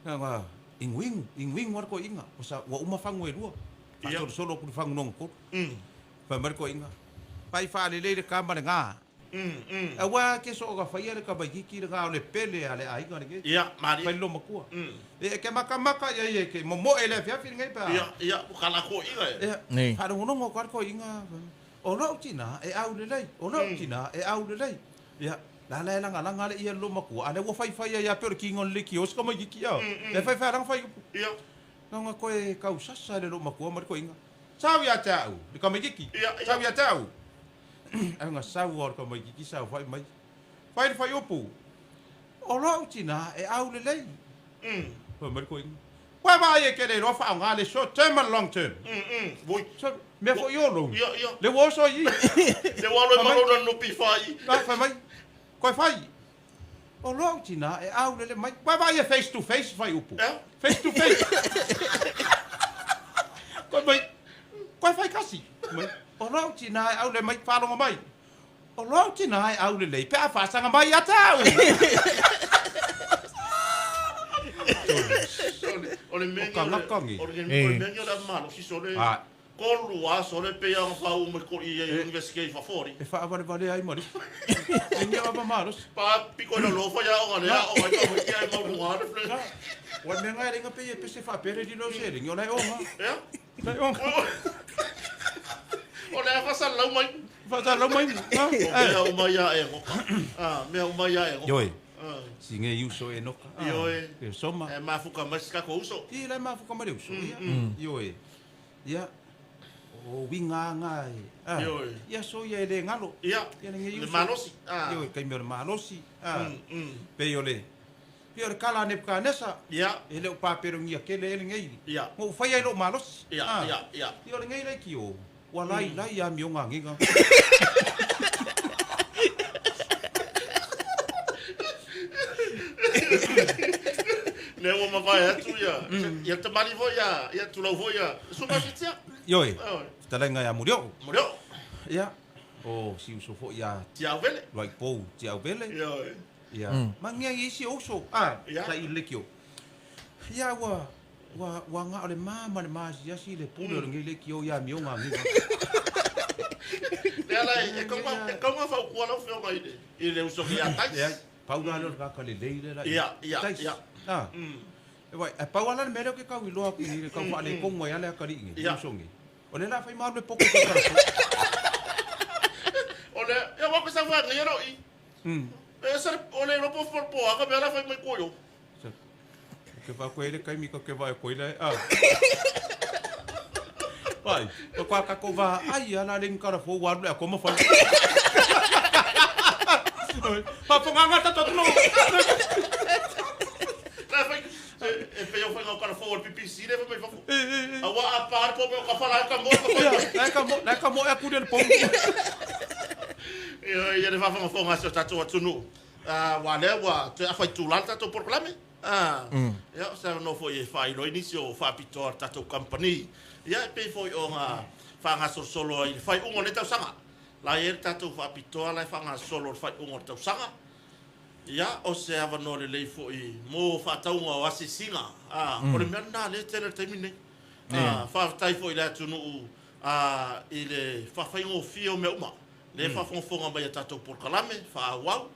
nga ingwing war ko inga o sa wa uma fangu e lua pastor solo ku fangu no ko fa mar ko inga pai fa le kamba nga a wa ke so ga fa ia le ka bai ki nga le pele ale ai ga ke ia mari fa lo makua e ke maka ia ke mo ele fa fi ngai pa ia o kala ko inga ni fa no no ko inga o lo tina e au le o lo tina e au le ia la langa le ia lo maku ale wo fai ia per ki ngon le ki os ko mai ki ia le fai rang fai ia nga ko e kau sasa le lo maku mar ko inga sau ya tau le ka mai ki sau ya tau nga sau or ko mai ki sau fai mai fai opu o lo tina e au le ko mar ko inga kwa ba ye ke le ro fa nga le short term and long term voi so me fo yo lo ia le wo so yi le walo ma no pi fai fa mai ko fai o lo tina e au le mai kwa ba ye face to face fai upu face to face ko mai ko fai kasi o lo tina e au le mai fa lo mai o lo tina e au le pe a fa sanga mai ata ole me ole me la mano si sole ko lua sole pe ang fa o me ko I investigate fa fori e fa vale ai mari e ni aba maros pa pico no lo fa ya o le o ai ko ki ai mo lugar wa me ngai ringa pe se fa pere di no se ring yo lai o ma lai o ole fa sa lo mai o mai ya e me o mai ya e yo singe yuso e noka e soma e mafuka maska ko uso I la mafuka mari uso yo ia o winga ngai ia so ia le ngalo ia ia nge yuso malosi yo kai me malosi pe yo le Pia le kala ne kanesa. Ya. Ele o papero ngia kele ele ngai. Ya. Mo fai ai lo malos. Ya. Pia le ngai lai ki o. Walai lai ya mi o nginga. Ne o mavai atu ya. Ya te mari vo ya tu lau vo ya. Suma fitia. Yoi. Talenga ya murio. Murio. Ya. Oh, si uso fo ya. Tia vele. Like po, tia vele. Yoi. Ya. Mangia isi oso. Sa ilekio. Ya wa nga ole mama le mas ya si le pulo le ngai lekio ya mi o nginga. Ela como fa o lau fio mai. Ele uso que ya tais. Paula lo ka le leile la. Ya. Vai, Paula le mero ke ka wilo ki ni ka fa le kongo ya le ka ri ngi. Songi. Ole la fai mal le poko ka. Ole, eu vou pensar vai ganhar aí. Essa ole no po por aka me la fai mai koyo. Que va ko ele kai mi ko ke vai ko ele. Vai, ko va ai ana le ngara fo wa le ko ma fa. Pa ponga ta to no. La fai e eu fai ngara fo pipi si le mai fa. Awa a par po ka fala ka mo. Na ka mo e ku del pong. Ia le fafa fonga so tatu atunu. Wa le wa te afai tulal tatu Polokalame. Ia sa no foi fai lo inicio fa pitor tatu company. Ia pe foi o nga fanga solo i fai ungo ne tau sanga. La ia tatu fa pitor la fanga solo fai ungo tau sanga. Ia o se ava no le lei foi mo fa tau nga wasisinga. O le mena le tele termine. Fa tai foi la tunu ile fa fai ngo fio me uma. Le fa fonga mai tatou Polokalame fa wau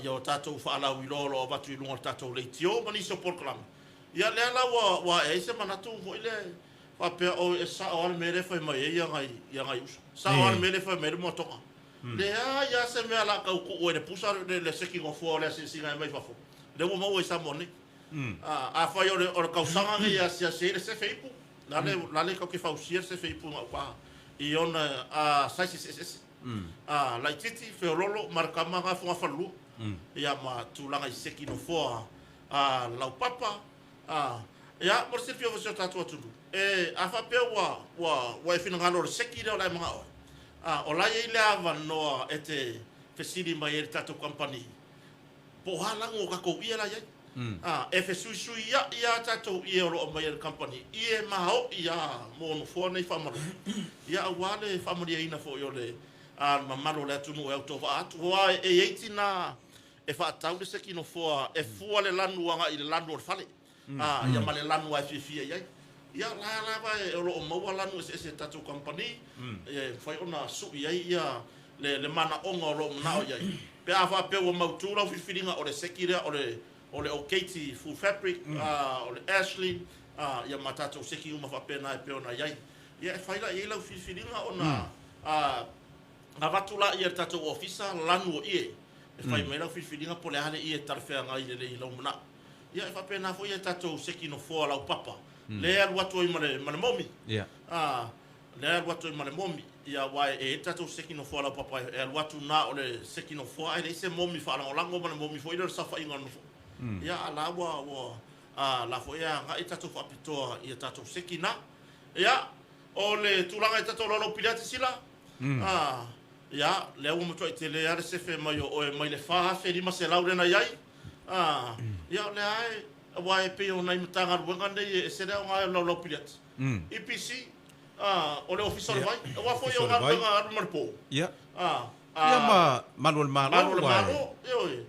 ia tatou fa ala wilolo batu lunga tatou Leitiō mani so Polokalame ia le ala wa e se manatu fo ile fa pe o sa o mere fa mai ia ngai us sa o mere fa mere Moatoga le ia se me ala ka ku o le pusa le seki go fo le se singa mai fa fo le mo mo sa moni a fa yo o ka usanga ia se se feipu la le ka ke fa usier se feipu pa i ona sai Leitiō feololo markama ga fonga falu ia ma tulanga i seki no foa lau papa ia mo se fio so tatu atu a fa pe wa e fina ngalo seki le la mga o la ye le ava no ete fesili mai e tatu company po hala ngo ka ko ia la ye e fe su ia tatu ia ro mai e company ia ma ho ia mo no fo nei famalo ia wale family ina fo yo le mamalo le tunu e to va tu wa e eitina e fa tau se ki no fo e fu le lanu anga i le lanu o fale ia male lanu ai fi ia la va e lo mo wa lanu se tatu company e foi ona su ia le mana onga lo na ia pe ava pe o mautura fi filinga o le sekira o le okati full fabric o le Ashley ia matatu seki uma fa pena e pe ona ia fa ila ia fi filinga ona avatula ia tatu ofisa lanu ie e fai mai la fifilinga po le hale ie tarfea ngai le lo mna ia fa pena fo ia tatu seki no fo la papa le al watu i male momi ia le al watu i male momi ia wai e tatu seki no fo la papa e al watu na o le seki no fo ai le se momi fa la lango male momi fo ile sa fa inga no ia ala wa la fo ia ngai tatu fa pitoa ia tatu seki na ia o le tulanga tatu lo pilati sila ia le o mo toi tele ar se fe mai o mai le fa fe ri ma se laure na yai ia le ai wa e pe o nai mtanga ruanga nei se le nga lo pilat EPC o le officer vai wa fo yo nga nga marpo ia ia manuel malo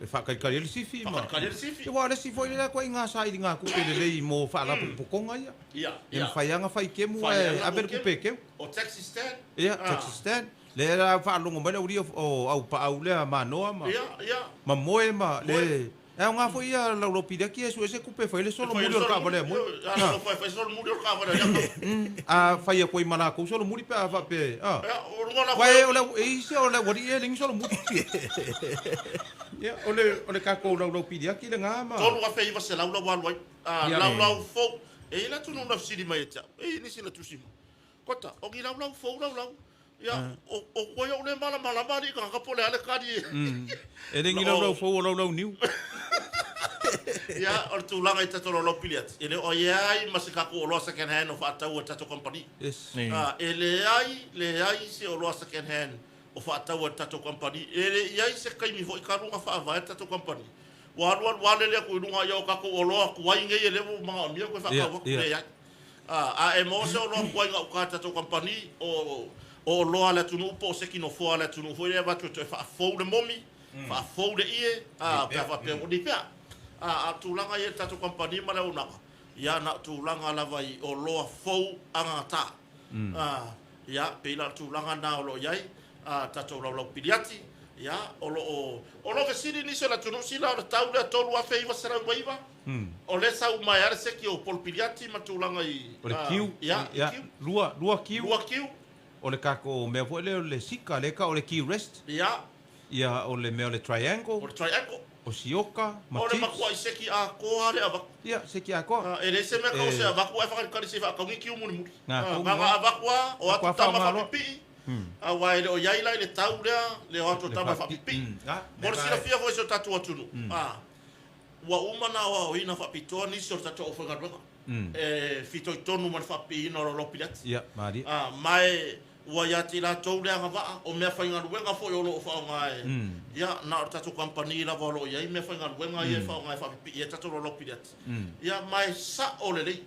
e fa kai kai le sifi ma kai le sifi e wa le sifi le ko inga sa i nga ku pe le mo fa la po konga ia e fa yanga fa ke mo e a ver ku pe ke o taxi stand ia taxi stand le ra fa longo mai uri o au pa au le ma no ma ma moe ma le e nga fo ia la lo pide ki eso ese kupe fa le solo muri o ka vale mo no fa solo muri o ka vale fa ia ko imana ko solo muri pe fa pe wa o le e se o le wori e ling solo muri ia o le ka ko lo pide ki le nga ma tolu wa fe iva se la la fo e la tu no la sidi mai ta e ni sila tu sima kota o ki la fo la ia o ko yo le mala mari ka pole ale kadi e ringi lo fo lo niu Ya, or tulanga ita tolo lopiliat. Ele o yai masikaku o loa second hand of atau tato company. Yes. Ele ai se o loa second hand of atau tato company. Ele ai se kai mi foi karunga fa vai tato company. Wale le ku lunga yo ka ko o loa ku ai ngai ele mo ma mi ko fa ka ko le ai. A emo se o loa ku ai ka tato company o loa la tunu po se kino fo la tunu fo le va tu fa fo de momi. Fa fo de ie fa pe o di pa. Tulanga ye tato company mala unaka ya na tulanga lava i o loa fou angata ya pela tulanga na lo yai tato lo piliati ya o lo ke siri ni se la tunu sila o taula tolu a feiva sera waiva o le sa uma ya se ki o pol piliati ma tulanga i O le kiu. ya Lua kiu. O le kako mea fo le sika le ka o le kiu rest. ya Ia o le mea o le triangle. o triangle O sioka. o le makua i seki a ko ale ava Ia, seki a koa. ele se me ko se ava ko fa ka se fa ka ngi ki mu Ngā, nga ava ko o atu tama fa whangaro. pipi a wai le o yai lai le taura le o atu tama fa pipi mo si la fia fo se tatu atunu wa umana wa ina fa pito ni so tatu o fa ngaro fito tonu man fa pi no lo pilat Ia, maari. mai wa ya tira toure nga va o me fa ngaro nga fo yo lo fa ngai ya na tatu company la volo ya me fa ngaro nga ye fa ngai fa pi ya tatu lo pilat ya mai sa o le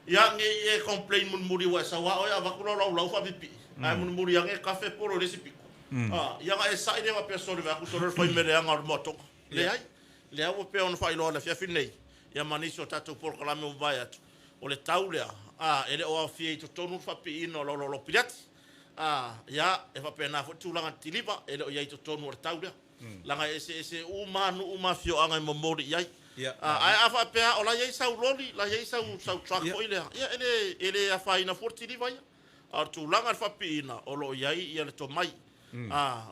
ya nge e complain mun muri wa sa wa o ya va ko lo fa pi ai mun muri ya nge cafe polo le sipi ya nga e sa ide wa persona va ko so le fa me le nga moto le ai le au pe on fa ilo la fia finei ya maniso tatu Polokalame o vai atu o le taulea ele o afia to tonu fa pi no lo pirati ya e fa pena fo tulanga tilipa ele o ia to tonu o taulea langa ese uma fio anga mo mori yai ai afa pe o la ia sau loli la ia sau truck o ile ya ele afa ina forti liva ya ar tulanga fa pi na o lo iai ia le to mai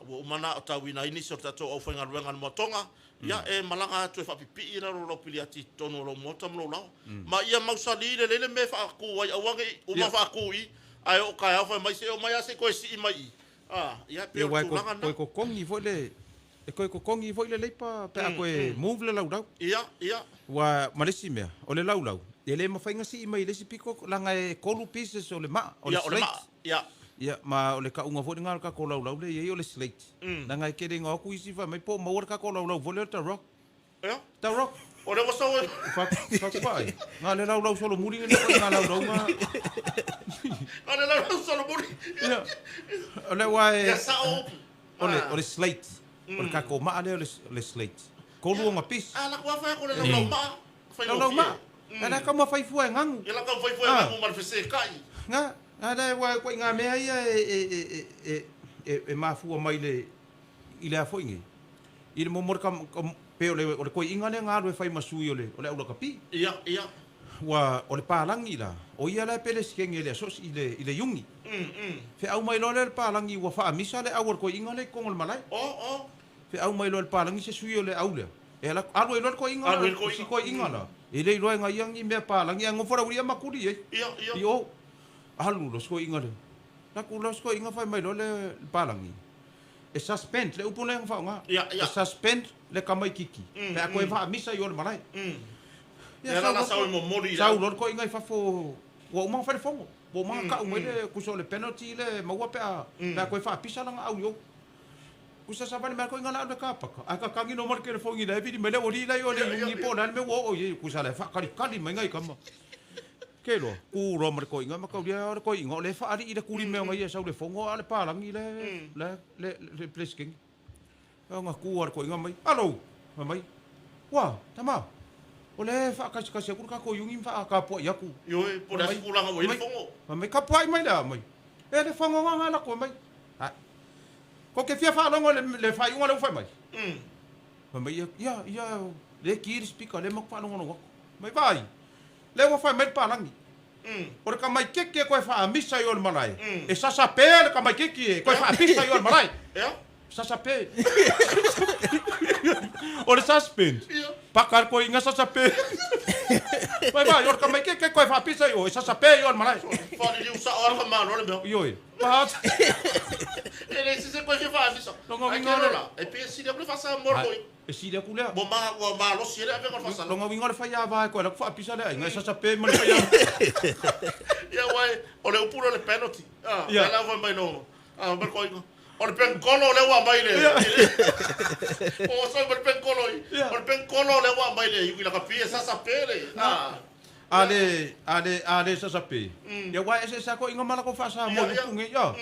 wo mana o tawina ini so tato o fenga ruenga motonga ya e malanga tu fa pipi ina lo piliati tono lo motam lo lao ma ia mausali le me fa ku ai awangi uma fa ku i ai o ka fa mai se o mai se ko si mai ia pe tulanga na ko kongi fo le e ko kongi fo le leipa pe a ko move le lau ia wa malesi mea o le lau ele ma fainga si mai le si piko langa e kolu pieces o le ma o le slate ia ma o le ka unga fo ngal ka ko lau le ye o le slate langa e kere nga ku isi fa mai po ma ka ko lau vo le ta rock ta rock o le waso fa pai nga le lau solo muri nga lau nga ale la solo muri ia o le wa ya sa o le slate o le ka ko ma le slate ko lu nga pis la kwa fa ko le lau ma lau ma ana ka ma fai fu ngangu ela ka foi ngangu mar fese kai nga ada wa ko nga me ia e mafu mai le ile a foi ngi ile mo mor kam pe o le ko inga le nga ro fai masu o le au kapi ia wa o le palangi la o ia la pele skenge le sos ile yungi fe au mai lo le palangi wa fa misa le au ko inga le kongol malai fe au mai lo le palangi se sui o le au le e la alo lo ko inga si ko inga la ile lo nga yang me palangi ngo fora uria makuri ia yo alu lo sko inga le na ku lo sko inga fa mai lo le palangi e suspend le upone nga fa nga ia suspend le kamai kiki pe a ko e fa misa yo le malai ya la sa mo mori sa lo ko inga fa fo wo ma fa fongo wo ma ka mo le ku so le penalty le ma wa pe a ko fa pisa nga au yo ku sa ba me ko inga la de ka pa ka ka ngi no mar ke le fongi le vi me le ori la yo le ngi po na me wo o ye ku sa le fa kali mai ngai kama ke lo ku ro mar ko inga ma ka dia ko inga le fa ari ile ku ri me ngai sa le fongo ale pa langi le place king nga ku ar ko inga mai alo mai wa tama ole fa ka ku ka ko yungi fa ka po ya ku yo po da ku la ngo ile fongo mai ka po ai mai la mai e le fongo nga la ko mai ko ke fia fa lo le fa yunga le fa mai mai ya le ki speak le mo fa lo ngo mai vai le wa fa mai pa langi ora ka mai ke ko fa misa yo le malai e sa pe ka mai ke ko fa pisa yo le malai sa pe ora suspend pakar ko inga sa pe vai ora ka mai ke ko fa pisa yo sa pe yo le malai fa ni usa ora ka ma lo le yo pa Ele se koe ke fa visa. Longa Ai winga ke le. rola. E pe si de ko fa sa moroi. E si de kulea. Mo ma lo si ele ave ko fa sa. Longa winga le fa ya vai ko la fa pisa le. Ngai sa pe ma le fa ya. Ya wai, o le upuro le penalty. Ya. La va mai no. Mer ko ingo. O le pen kolo le wa mai le. O so le pen kolo. O le pen kolo le wa mai le. Yu la ka pia sa pele. Ale sa pe. Ya wai ese sa ko inga mala ko fa sa mo punge ya.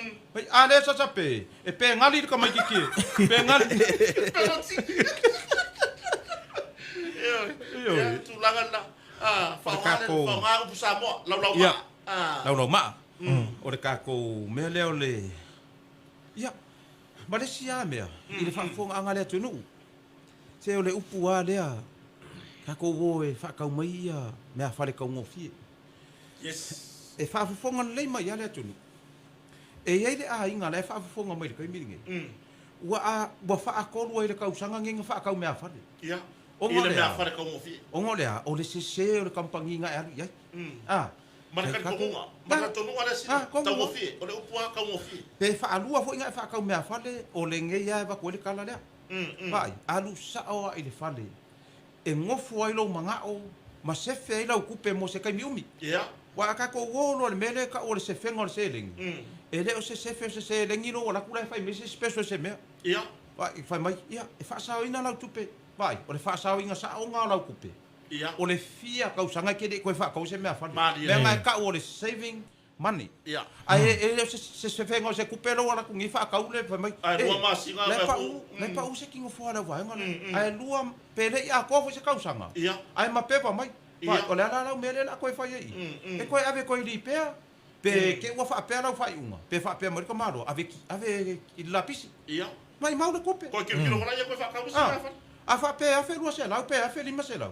Ale sa pe. E pe ngali ka mai ki. Pe ngali. Penalty. Yo, tu langan la. Fa nga ko sa mo. Lau ma. Lau ma. O le ka ko me le o le. Ya. Malaysia mea. I le fa fonga anga le tunu. Se o le upu a lea. Ka ko wo e fa ka mai ia. Mea fa le ka ngofi. Yes. E fa fonga le mai ia le tunu. E ia le a inga le fa fonga mai ka miringe. Wa fa a ko lo le ka usanga nginga fa ka mea fa le. Ya. O le mea fa le ka ngofi. O ngolea o le se o le kampangi nga ia. Mana kan konga. Mana tonu ala si. Ta ngofi. O le upua ka ngofi. Pe fa alua fo inga fa ka mea fa le o le ngeia va ko le kala le. Vai, alu sa o i le fa le. E ngofo ai lo manga o ma se fe ai lo kupe mo se kai miumi. Ya. Wa ka ko wo le mele ka o le se fengo le se ling. E le o se lengi lo la kula fai mesi special se me. Ya. Wa i fai mai ia e fa sa ina la tupe. Vai, o le fa sa inga sa o nga la kupe. Ya. O le fia ka usanga ke de ko fa ka se me fa. Mali, Me nga ka o le saving money. Ya. Ai se fengo se kupe lo la ku ngi fa ka ule fai mai. Ai lua ma singa Le pa u se kingo fo la vai ngana. Ai lua pele ia ko fo se ka usanga. Ya. Ai ma pepa mai. Vai, o le ala mele la ko fai ai. E ko ave ko li pea. Pe ke wa fa pea la fai unga. Pe fa pea mai ko malo ave il lapisi. Ya. Mai mau le kupe. Ko ke kilo ngana ko fa ka usa fa. A fa pea fe lua se la pea fe lima se la.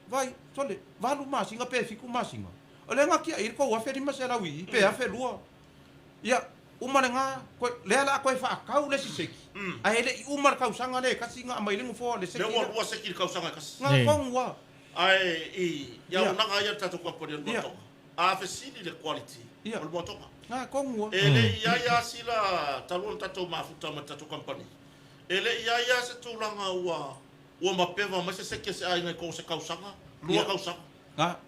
Vai, tole, valu masinga pe fiku masinga. O le nga kia ir ko wa fe lima se la wi, pe fe lua. Ya, umare nga ko le ala ko fa ka u le siseki. Ai le umar ka usanga le kasinga mai lingu fo le seki. Le wa se ki ka usanga kas. Nga kongwa. Ai ya una nga ya tatu ko por el moto. A fe sili le quality. O moto. Nga kongwa. Ele ya sila talon tatu mafuta tatu company. Ele ia se tulanga ua mapeva ma se ke se ai ngai ko se kausanga lua kausanga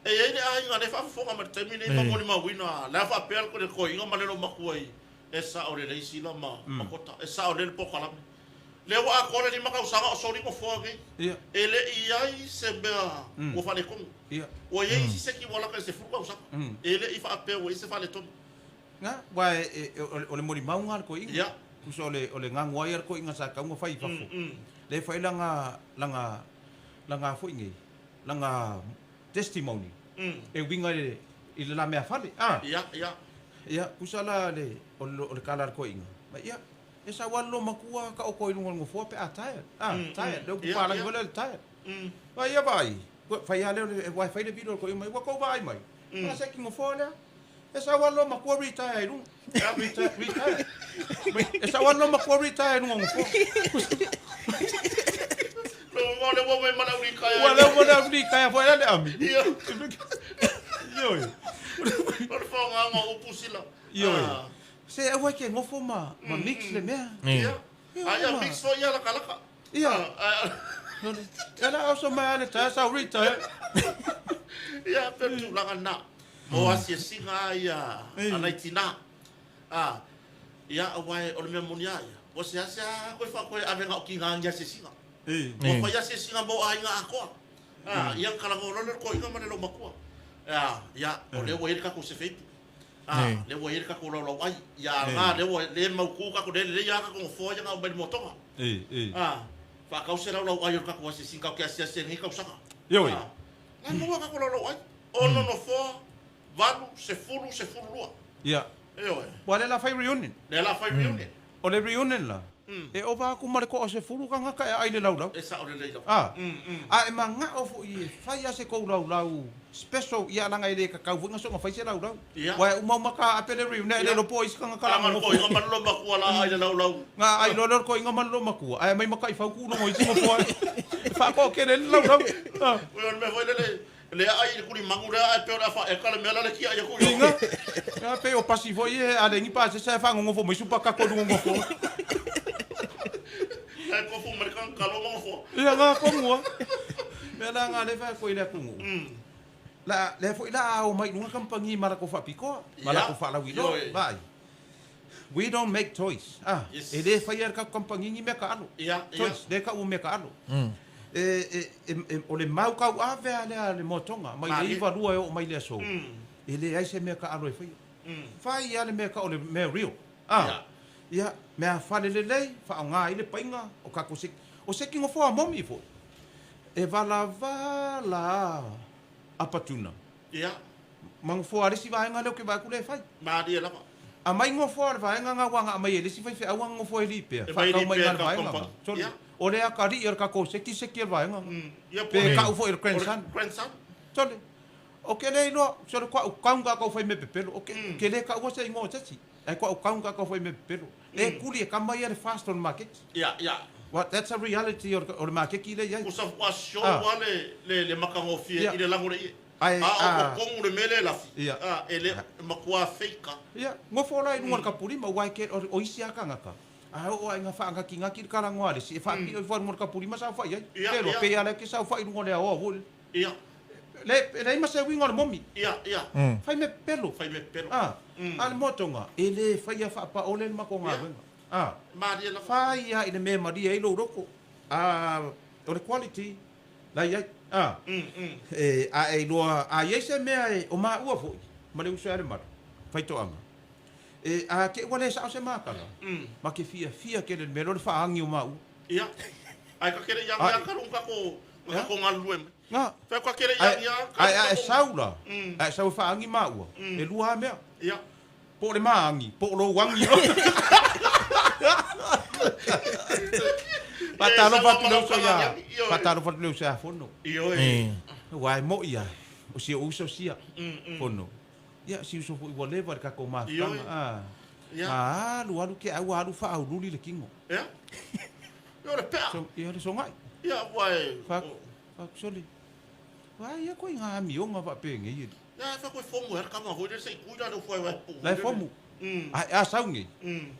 e ele ai nga le fa fonga ma termine ma moni ma wina la fa pel ko le ko inga ma le lo makuai e sa ore le sila ma makota e sa ore le Pokalame le wa ko le ma kausanga so ri ko fo ge ele ia se bea o fa le ko o ye si se ki wala ka se fu kausanga ele i fa pe o se fa le ton nga wa o le moni maunga ko inga kuso le ngango ai ko inga sa ka ngo fai fa le fai langa fo ingi langa testimony e winga i le la mea fale ya kusala le o le kala ko inga ma ya e sa walo makua ka o ko ilungo ngo fo pe atae tae le ku pala ngo le tae vai ya vai fai ale e vai fai le video ko mai wa ko vai mai ma se ki ngo fo le esa walo makua retire lu retire esa walo makua retire lu ngo lo le wo mai mana uri kaya wala wala uri kaya fo le ami yo por fonga ngo upusila yo se e wa ke ngo fo ma mix le mea ai a mix fo ya la kalaka ela also mai le ta sa retire ya per tu la na o asia singa ya anaitina ya awai o le memonia o se asia ko fa ko ave nga ki nga ya se singa o fa ya se singa mo ai nga ako ya kala ngo lo ko inga mane lo makua ya o le wo ka ko se fe le wo ka ko lo ai ya nga le wo le mau ku ka ko le ya ka ko fo ya nga o ben motonga fa ka se lo ai ka ko se singa ke asia se ni ka usanga yo na mo ka ko lo ai o no fo valu se fulu lua. Ya. Wale la fai reunion. Le la fai reunion. O le reunion la. E o va ku mare ko se fulu ka ngaka ai le lau. E sa o le lau. E manga o fu i fai se ko lau special ia langa ile ka kau funga so nga fai se lau. Wa uma maka apele reunion le lo pois ka ngaka la ko nga man lo maku la ai le lau. Nga ai lo ko nga man lo maku. Ai mai maka i fau ku no mo i mo fo. Fa ko ke le lau. We on me foi le Le ai kuri mangura ai pe ora fa e kala mela le kia ia kuri. Inga. Ya pe o pasi fo ye ale ngi pa se fa ngofo mo supa ka ko ngofo. Ai ko fu merkan kalo ngofo. Ia nga ko mo. Mela nga le fa ko ina ku. La le fo ila o mai nunga kampangi mara ko fa piko. Mara ko fa la wi no. Vai. We don't make toys. Ele fa ia ka kampangi ni me ka alo. Toys de ka u me ka alo. O le mau ka u ave ale motonga. Mai le iva rua o mai le so. Ele ai se me ka alo e fa. Fa ia le me ka o le me real. Ia me a fa le fa nga ile painga o ka ko sik. O seki ngo fo a momi fo. E vala apatuna. Ia. Mang fo ari si vai nga le ke ba ku le fai. Ma dia la. A mai ngo fo ar vai nga wanga mai ele si fai fa wanga ngo fo eli pe. Fa ka mai nga vai nga. Soli. O le akari er ka ko seki vai nga. Ia pe ka u fo er grandson. Soli. O ke le no, so le kwa ka nga ka fai me pepelo. O ke le ka u se ngo tsi. Ai kwa ka nga ka fai me pepelo. E kuli e ka mai er fast on market. Ia. What that's a reality or market ki le ya. Ko sa wa show wale le makango fie ile lango le. Ai o kongu le mele la fi. Ele makua fake. Ia, ngo fo lai ngor ka puri ma wai ke o isi aka ngaka. O ai nga fa nga kinga ki kala ngwale si fa pi o fo ngor ka puri ma sa fa ia. Pero pe ala ke sa fa ngor le o vol. Ia. Le ma se wingo le momi. Ia. Fai me pelo. Al motonga. Ele fa ia fa pa ole ma ko nga. Maria la fai ia ina me maria i lo roko. O le quality. La ia. E loa a yese me o ma ua foi. Ma le usa mar. Fai to anga. A ke wale sa se makala. Ma ke fia ke le melo le fa angi o ma u. Ia. Ai ka kere yang yang karung ka ko ngalue. Nga. Fa ka kere yang. Ai saula. Ai sau fa angi ma ua. E lua me. Ia. Po le ma angi, po lo wangi. Patalo fatlo sa fono. Io Wai mo ia. O si uso sia. Fono. Ia si uso foi whatever ka ko ma. Lu ke au fa au luli le kingo. Ia. Yo le pe. Ia le songai. Ia wai. Fa soli. Wai ia ko nga mi o nga va pe ngi. Ja, fa ko fomu her ka ma ho de se cuida do foi wa. La fomu. A saungi.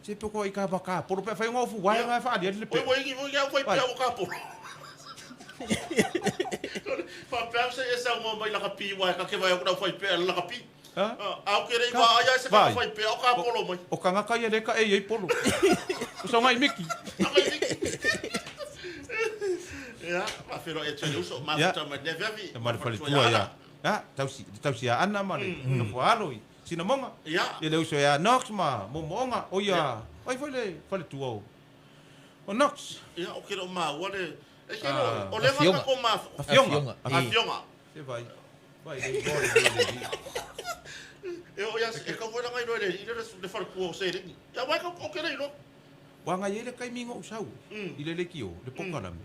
Se pe ko i ka ba ka, por pe fa ngo fu wai nga fa dia le pe. Oi ngi ya foi pe o ka por. Fa pe se esa mo mai la ka pi wa ka ke vai ko foi pe la ka pi. Au ke rei va ya se fa foi pe o ka polo mai. O ka nga ka ye le ka e polo. O so ngai miki. Ja, ma fero e tshelo so ma ta ma de vevi. Ma de fale tua ya. Tausi a ana mare. No fo aloi. Sina monga. Ia. E le uso ya Nox ma monga. O ia. Ai fale tua. O Nox. Ia, o kero ma wale. E kero o le ma ko ma afionga. Se vai. Vai le E o ia e ka vola ngai no ile le far ku o se ringi. Ya vai ka o kero ilo. Wa ngai ele kai mingo usau. Ile Leitiō, le Pokalame.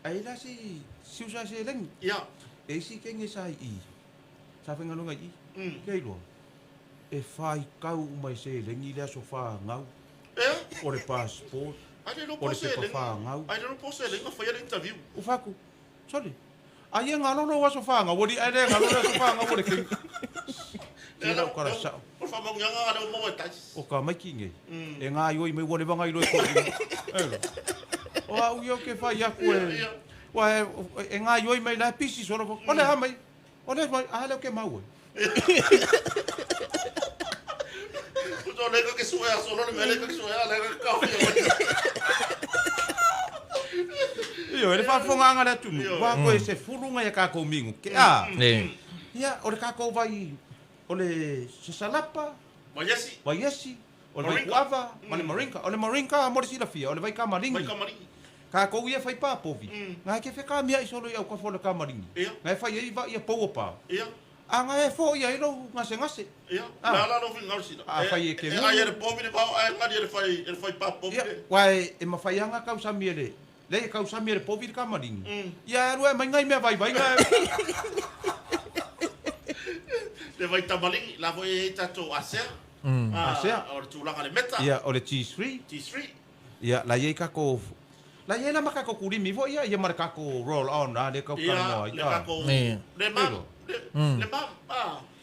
Ai la si usa se leng. Ia. E si ke nge sai i. Sa fenga lunga i. Ke ilo. E fai kau mai se lengi le sofa ngau. O le passport. Ai no pose le. Ai no pose le, fa ia interview. O faku. Soli. Ai ngalo no wa sofa ngau, wodi ai le ngalo le sofa ngau le king. Ela o cara sa. Por favor, nga ale mo tais. O ka mai kinge. E nga yoi mai wole vanga i roi ko. O au yo ke fai aku e. Wa e nga yoi mai la pisi solo ko. Ole ha mai. Ole mai ale ke mau. Puto le que sube a solo le mele que sube a le ka. Io ele fa fonga nga le tu. Wa ko se fulunga ya ka ko mingu. Ke ia o le ka ko vai o le salapa. Vaiesi. O le guava, o le marinka. O le marinka mo si la fia, o le vai ka maringi. Ka ko ia fai pa povi. Nga ke fe ka mia i solo ia ko fo le ka maringi. Nga fai ia va ia po pa. Ia. Anga e fo ia ilo ngase. Ia. La no fin ngausi. Fai ke. Ai e povi de ba ai ngadi e fai pa povi. Wai e ma fai anga ka usa miele. Le ka usa miele povi ka maringi. Ia ru e mai ngai me vai nga. Le vai tamalingi, la voi tato asea. Asea. O le tūlanga le meta. Ia, o le cheese free. Cheese free. Ia, la iei kako La ia na maka ko kurimi fo ia marka ko roll on le ka ia le kako le mam le mam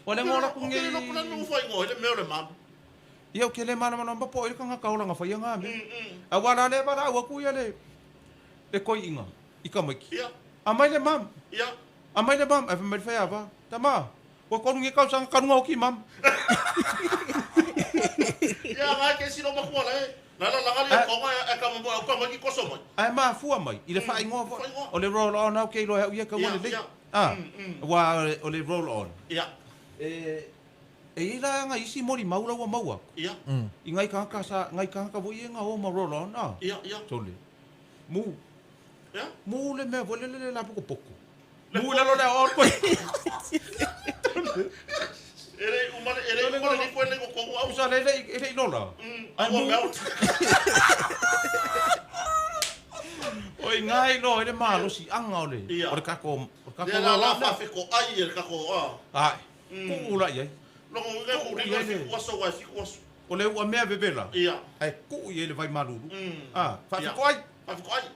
ole ngora ku ngi no pula no foi ngoi le meu le mam ia ke le mana mana po ile ka ka ola nga fa ia nga me a wana le bara wa ku ia le koi inga ika mai ia amai le mam ia amai le mam ave me fa ava tama wa ko ngi ka sang ka ngo ki mam ia nga ke sino ma ko le Nala langali ko nga ka mo ki koso mo. Ai ma fu mai ile fa ngo o le roll on au ke lo ia ka wole le wa o le roll on ia ila nga isi mori maura wa maua ia ngai ka sa ngai ka vo nga o ma roll on ia tole mu ia mu le me vole le la poco poco mu le lo le or ko Ere umare ni puede ko au usa le lola ai mo mel oi ngai no ele malo si anga ole o ka ko la fa fe ko ai ka ko ai ku ula ye no ko ngai ku ni fi ko wa fi ko o le o me bebela ia ai ku ye le vai malulu fa fi ko ai fa fi ko ai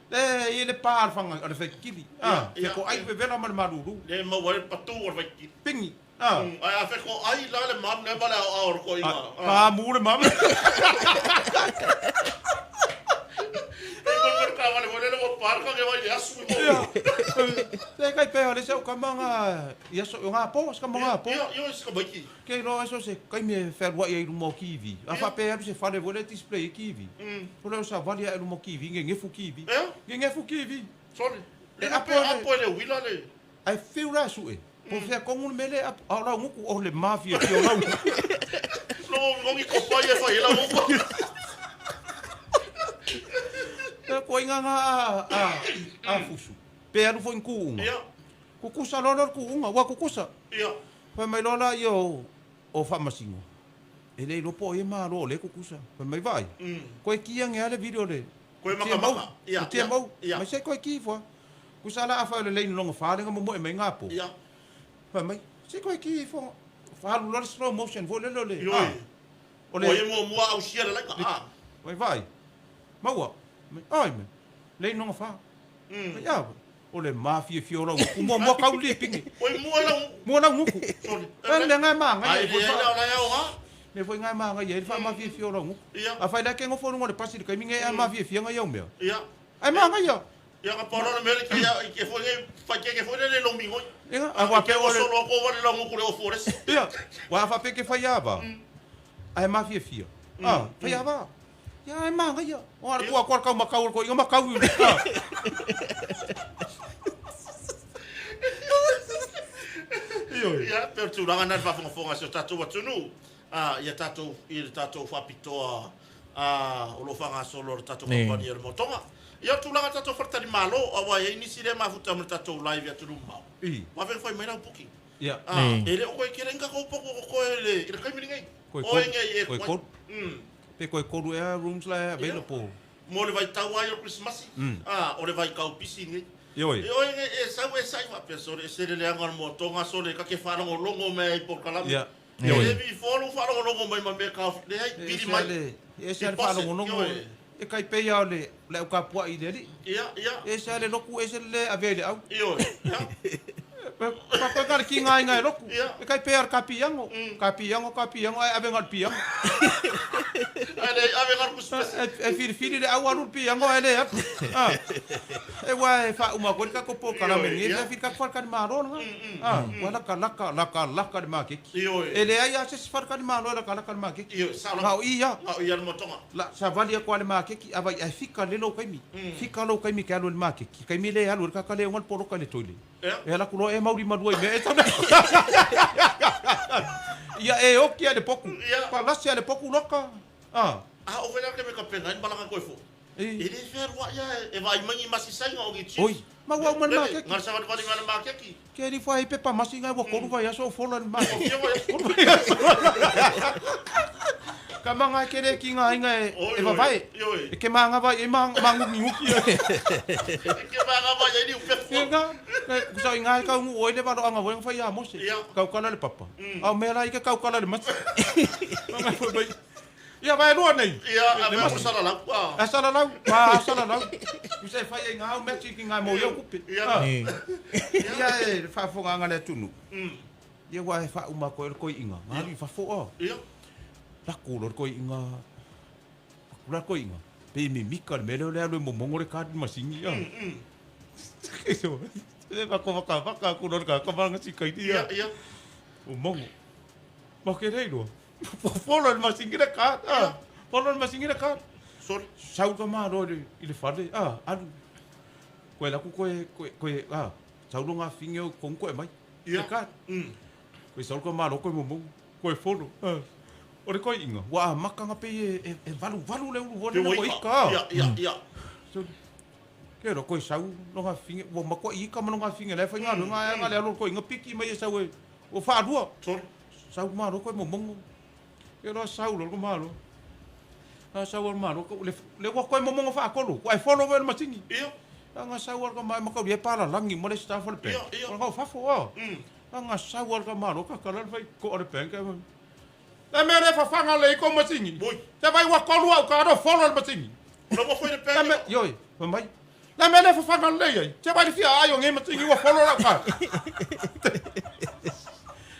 ele pa fanga o fe kili fe ko ai bebela mal malulu le mo wa patu o vai ki pingi ai fa ko ai la le mam ne bala or ko inga pa mu le mam Parka ke vai asu mo. Te kai pe ole se o kamanga ia so nga po ska manga po. Yo ska baki. Ke no eso se kai me fer wa ia mo kivi. A fa pe se fa le vole display kivi. Polo sa valia e mo kivi nge fu kivi. Nge fu kivi. Sorry. Le apo le wila le. Ai feel ra su e. Po fe ko un mele a ra nguku o le mafia ki o ra. No ngi ko pa ia fa ila mo. Ko inga a fusu. Pe anu foi ku. Ia. Kukusa lolo ku unga wa kukusa. Ia. Fa mai lola yo o fa masingo. Ele lo po e ma lo le kukusa. Fa mai vai. Ko e kia nge ale video le. Ko e maka. Ia. Te mau. Mas se ko e ki fo. Kusala a fa le le no fa le mo mo e mai ngapo. Ia. Fa mai. Se ko e ki fo. Fa lo slow motion vo le lo le. O le mo au sia le ka. Vai. Maua. Ai me. Le no fa. Ya. O le mafia fiora mo ka uli pingi. Oi mo la nguku. Le nga manga. Ai la ya o me foi nga manga ye fa mafia fiora nguku. A fa la ke ngo fo ngo le pasi ka minge a mafia fia nga yo me. Ia. Ai manga yo. Ia ka poro me le que foi fa que foi le lombingo. Ia a wa pe o solo ko wa le nguku le o forest. Ia. Wa fa pe ke fa ya ba. Ai mafia fia. Fa ya ba. Ya ai manga yo. O ar ko ka makau ko inga makau. Ia, pero tu ranga na fa fonga se tatu wa tunu. Ia tatu fa pitoa. O lo fanga solo tatu kompani el Moatoga. Ia tu ranga tatu fa tani malo awa ia ni sire ma futa mo tatu live ya tunu mau. Ma fe foi mai na puki. Ia. Ele o ko kerenga ko poko ko ele. Ele kai miningai. O nge e ko. Pe ko rooms la available. Mo le vai tau ai o Christmas. O le vai kau pisi ngai. Yo e sai va pesore se le anga mo tonga so le ka ke fa no longo me Polokalame. Yo e vi folo fa no longo mai me ka le ai bidi mai. E se fa no longo. E kai pe ya le ka pua i deli. Ia. E se le loku e se le avele au. Yo. Pa ka ki ngai loku. E kai pe ar kapiango ai ave ngal piang. Ave ngal kus. E fili le au alu piango ele. E wa fa uma ko ka ko Pokalame ni e fi ka fa ka maro nga. Wala ka laka de ma ke. Ele ai a se fa ka maro la ka ma ke. Nga ia le Moatoga. La sa valia ko le ma ke ki ava e fika le lo kai mi. Fika lo kai mi ka lo le ma ke. Kai mi le alu ka le ngol Polokalame toile. E la kulo e mauri madua me e tana. Ia e o ki ale poku. Pa lasi ale poku loka. O vela ke me ka penga in balanga ko fo. Ele fer wa ya e vai mangi masisai ngo gi. Oi, ma wa man ma ke. Ngar sa va ni ma ke ki. Ke ri fa e pepa masinga wa ko va ya so folo ma. Kamanga kere ki nga e va vai. E ke manga va e mangu mi uki. Ke manga va ya ni upe. Nga, ku sa nga ka ngu oi le va anga wa fa ya mo se. Ka kala le papa. Au me la i ka kala le mas. Ia vai roa nei. Ia ave mo sala la. Sala lau. Usai fai nga au meti ki nga mo yo kupi. Ia e fa fo nga le tunu. Ia wa fa uma ko inga. Ngari fa fo. Ia. La ko ko inga. La ko inga. Pe mi mika me le mo mongore ka masingi ia. Eso. Le va ko ka ku ka manga sikai dia. Ia. O mongo. Ma ke rei lo. Folo al masingi da ka. Folo al masingi da ka. Sorry. Sau ka ma ro ile fale. Adu. Ko la ku ko sau lo nga finge ko ko mai. Ia ka. Ko sau ka ma ro ko mo mongo. Ko folo. Ore ko inga. Wa maka nga pe e valu le u vole ko ika. Ia. So kero ko sau no nga finge wo ma ko ika ma no nga finge le fa nga le lo ko inga piki mai sau e o fa dua. Sorry. Sau ma ro ko mo mongo. Kero sau lo ko ma ro. Sau ma ro ko le ko mo mongo fa ko lo. Ko ai follow wel ma tingi. Ia. Nga sau ko ma ko ye para langi mo le sta fa le pe. Ko fa fo. Nga sau ko ma ro ka kala fa ko le pe ka. La mere fa fanga le ko masingi. Te vai wa ko lua ka do follow le masingi. No mo foi de pé. Yo, fa mai. La mere fa fanga le ai. Te vai fia ai nge masingi wa follow la ka.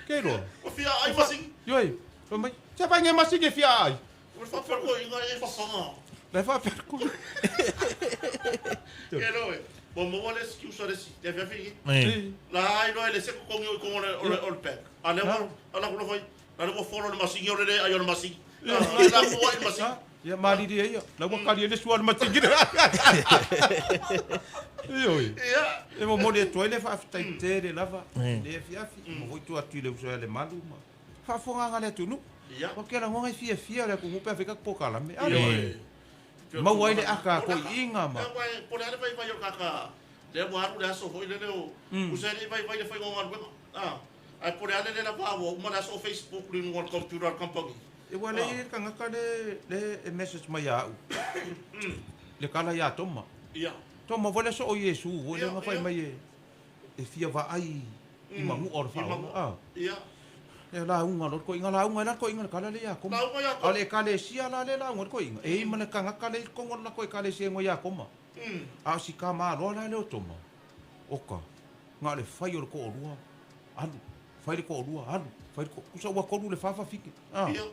Que lo? O fia ai masingi. Yo, fa mai. Te vai nge masingi fia ai. O fa per ko inga e fa fanga. Le fa per ko. Que lo e. Bon mo wale excuse resi. Te fa fi. La ai no ele se ko ngi ko o pé. Ale ko foi. Ala ko follow le masingi o le ayo le masingi. La ko ai masingi. Ya mali dia ya. La ko kali le sual masingi. Yo. Ia. E mo mode to ele fa tai tere lava. Le fiafi. Mo voi tu atu le uso le malu. Fa fonga ngale tunu. Ia. O que ela ngai fia le ko mo pe fica Pokalame. Ale. Ma wai le aka ko inga ma. Vai por ale vai o kaka. Le mo aru le aso foi le o. Usai vai le foi ngonga. Ai por ale le la pa o uma so Facebook le no computer company. E wale e kanga ka le message mai au. Le kala ya toma. Ia. Toma vole so o Yesu, vole nga fai mai e fia va ai i mangu or fa. Ia. E la unga lo ko inga la unga kala le ya koma. Ale kale sia la le la unga ko inga. E mana kanga kale ko ngor la ko kale sia ngo ya koma. A si ka ma ro la le toma. Oka. Nga le fai or ko rua. Alu. Fai ko rua, alu. Fai ko usa wa ko le fa fike. Ia.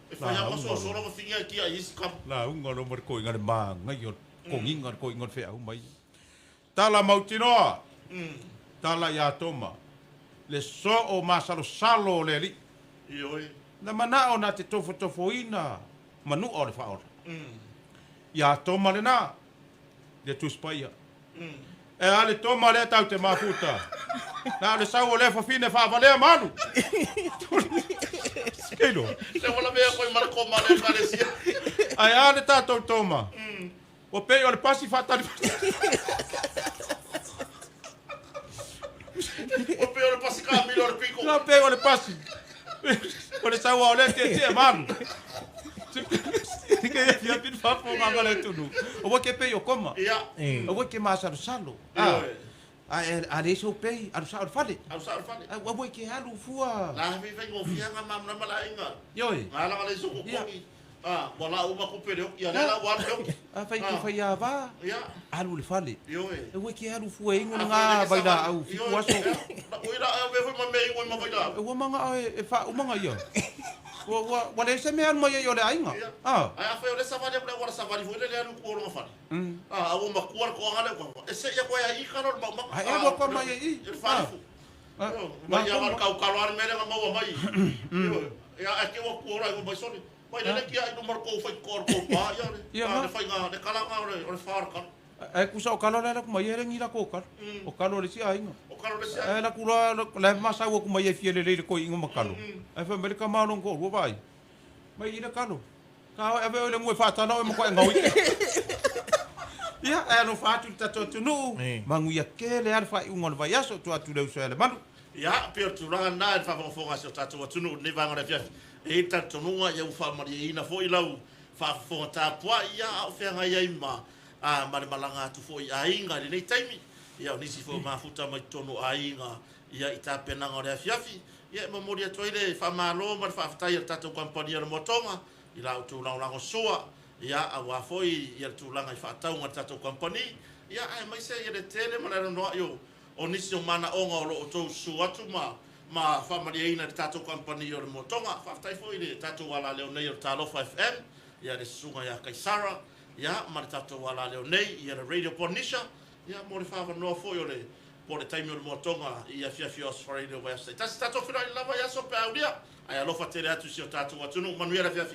E fai a so so lo finga ki a is kam. La unga lo mar ko inga le ma ngai yo ko inga ko inga fe au mai. Tala mautinoa. Tala ya toma. Le so o masalo salo le li. Ioi. Na mana o na te tofo ina. Manu o le fa ora. Ya toma le na. Le tu spaia. E ale toma le tau te mafuta. Na le sau o le fa fine fa vale manu. Skelo. Se wala mea koi marako male Polokalame. Ai ale tato toma. O pe o le pasi fata le O pe o pasi ka milo le pico. no pe o le pasi. O le sau o le te manu. Que ia pin fa fo nga le tunu. O ke pe o koma. Ia. O ke masa salo. A le so pe, a sa fale. Au sa fale. O ke halu fua. La vi vai go fia nga mam na mala inga. Yoi. Ngala ngale so ko ki. Bola uma ko pere ia la wa yo. A fai ke fai ava. Ia. Alu le fale. Yoi. O ke halu fua ingo nga vai da au fiku aso. O ira ve foi ma me ingo ma vai da. O manga e fa o manga ia. Wa le se me anu mai yo le ainga. Ai a foi o le savane por agora savane foi le anu ko ro fa. A o ma ko ko ngale ko. Ese ia ko ia i karo ma. Ai e ko mai i. Fa. Ma ia mar ka kalo ar mele ma mai. Ia a ke o ko ro ko mai soni. Vai le ki ai no mar ko foi ko pa ia. Le fai nga le kala nga o far ka. E kusa o kalo le ko mai e ngira ko ka. O kalo le si ainga. O kalo le si. E la kula le masa ko mai e fiele le ko ingo makalo. E fa mereka ma no ko ro vai. Mai ina kalo. Ka e ve le mo fa ta no e mo ko ngau. Ia e no fa tu ta tu no. Mangu ia ke le ar fa un vai aso tu atu le usele manu. Ia pe tu ranga na fa fo nga so ta tu no ne va ngora fia. E ta tu no ia fa mari ina fo ilau. Fa fo ta pua ia o fe nga ia ma. Mare malanga tu fo ia inga ni taimi. Ia ni si fo ma futa mai tono ainga. Ia ita penanga o le fiafi. Ia mo moria toile fa malo ma fa tai ta tu kompania le Moatoga. i la tu la la sua ia a wa foi ia tu la ngai fatau nga tato company ia ai mai se ia de tele mana no yo onisi o mana onga o lo to su atu ma family ina de tato company o Moatoga fatai foi de tato wala leo nei o talo 5M ia de sunga ia Kaisara ia ma de tato wala leo nei ia de radio Polokalame ia mo le fava no foi o le por le time o Moatoga ia fia os radio website tato fina lava ia so pe audia ai alo fatere atu si o tato atu no manuela fia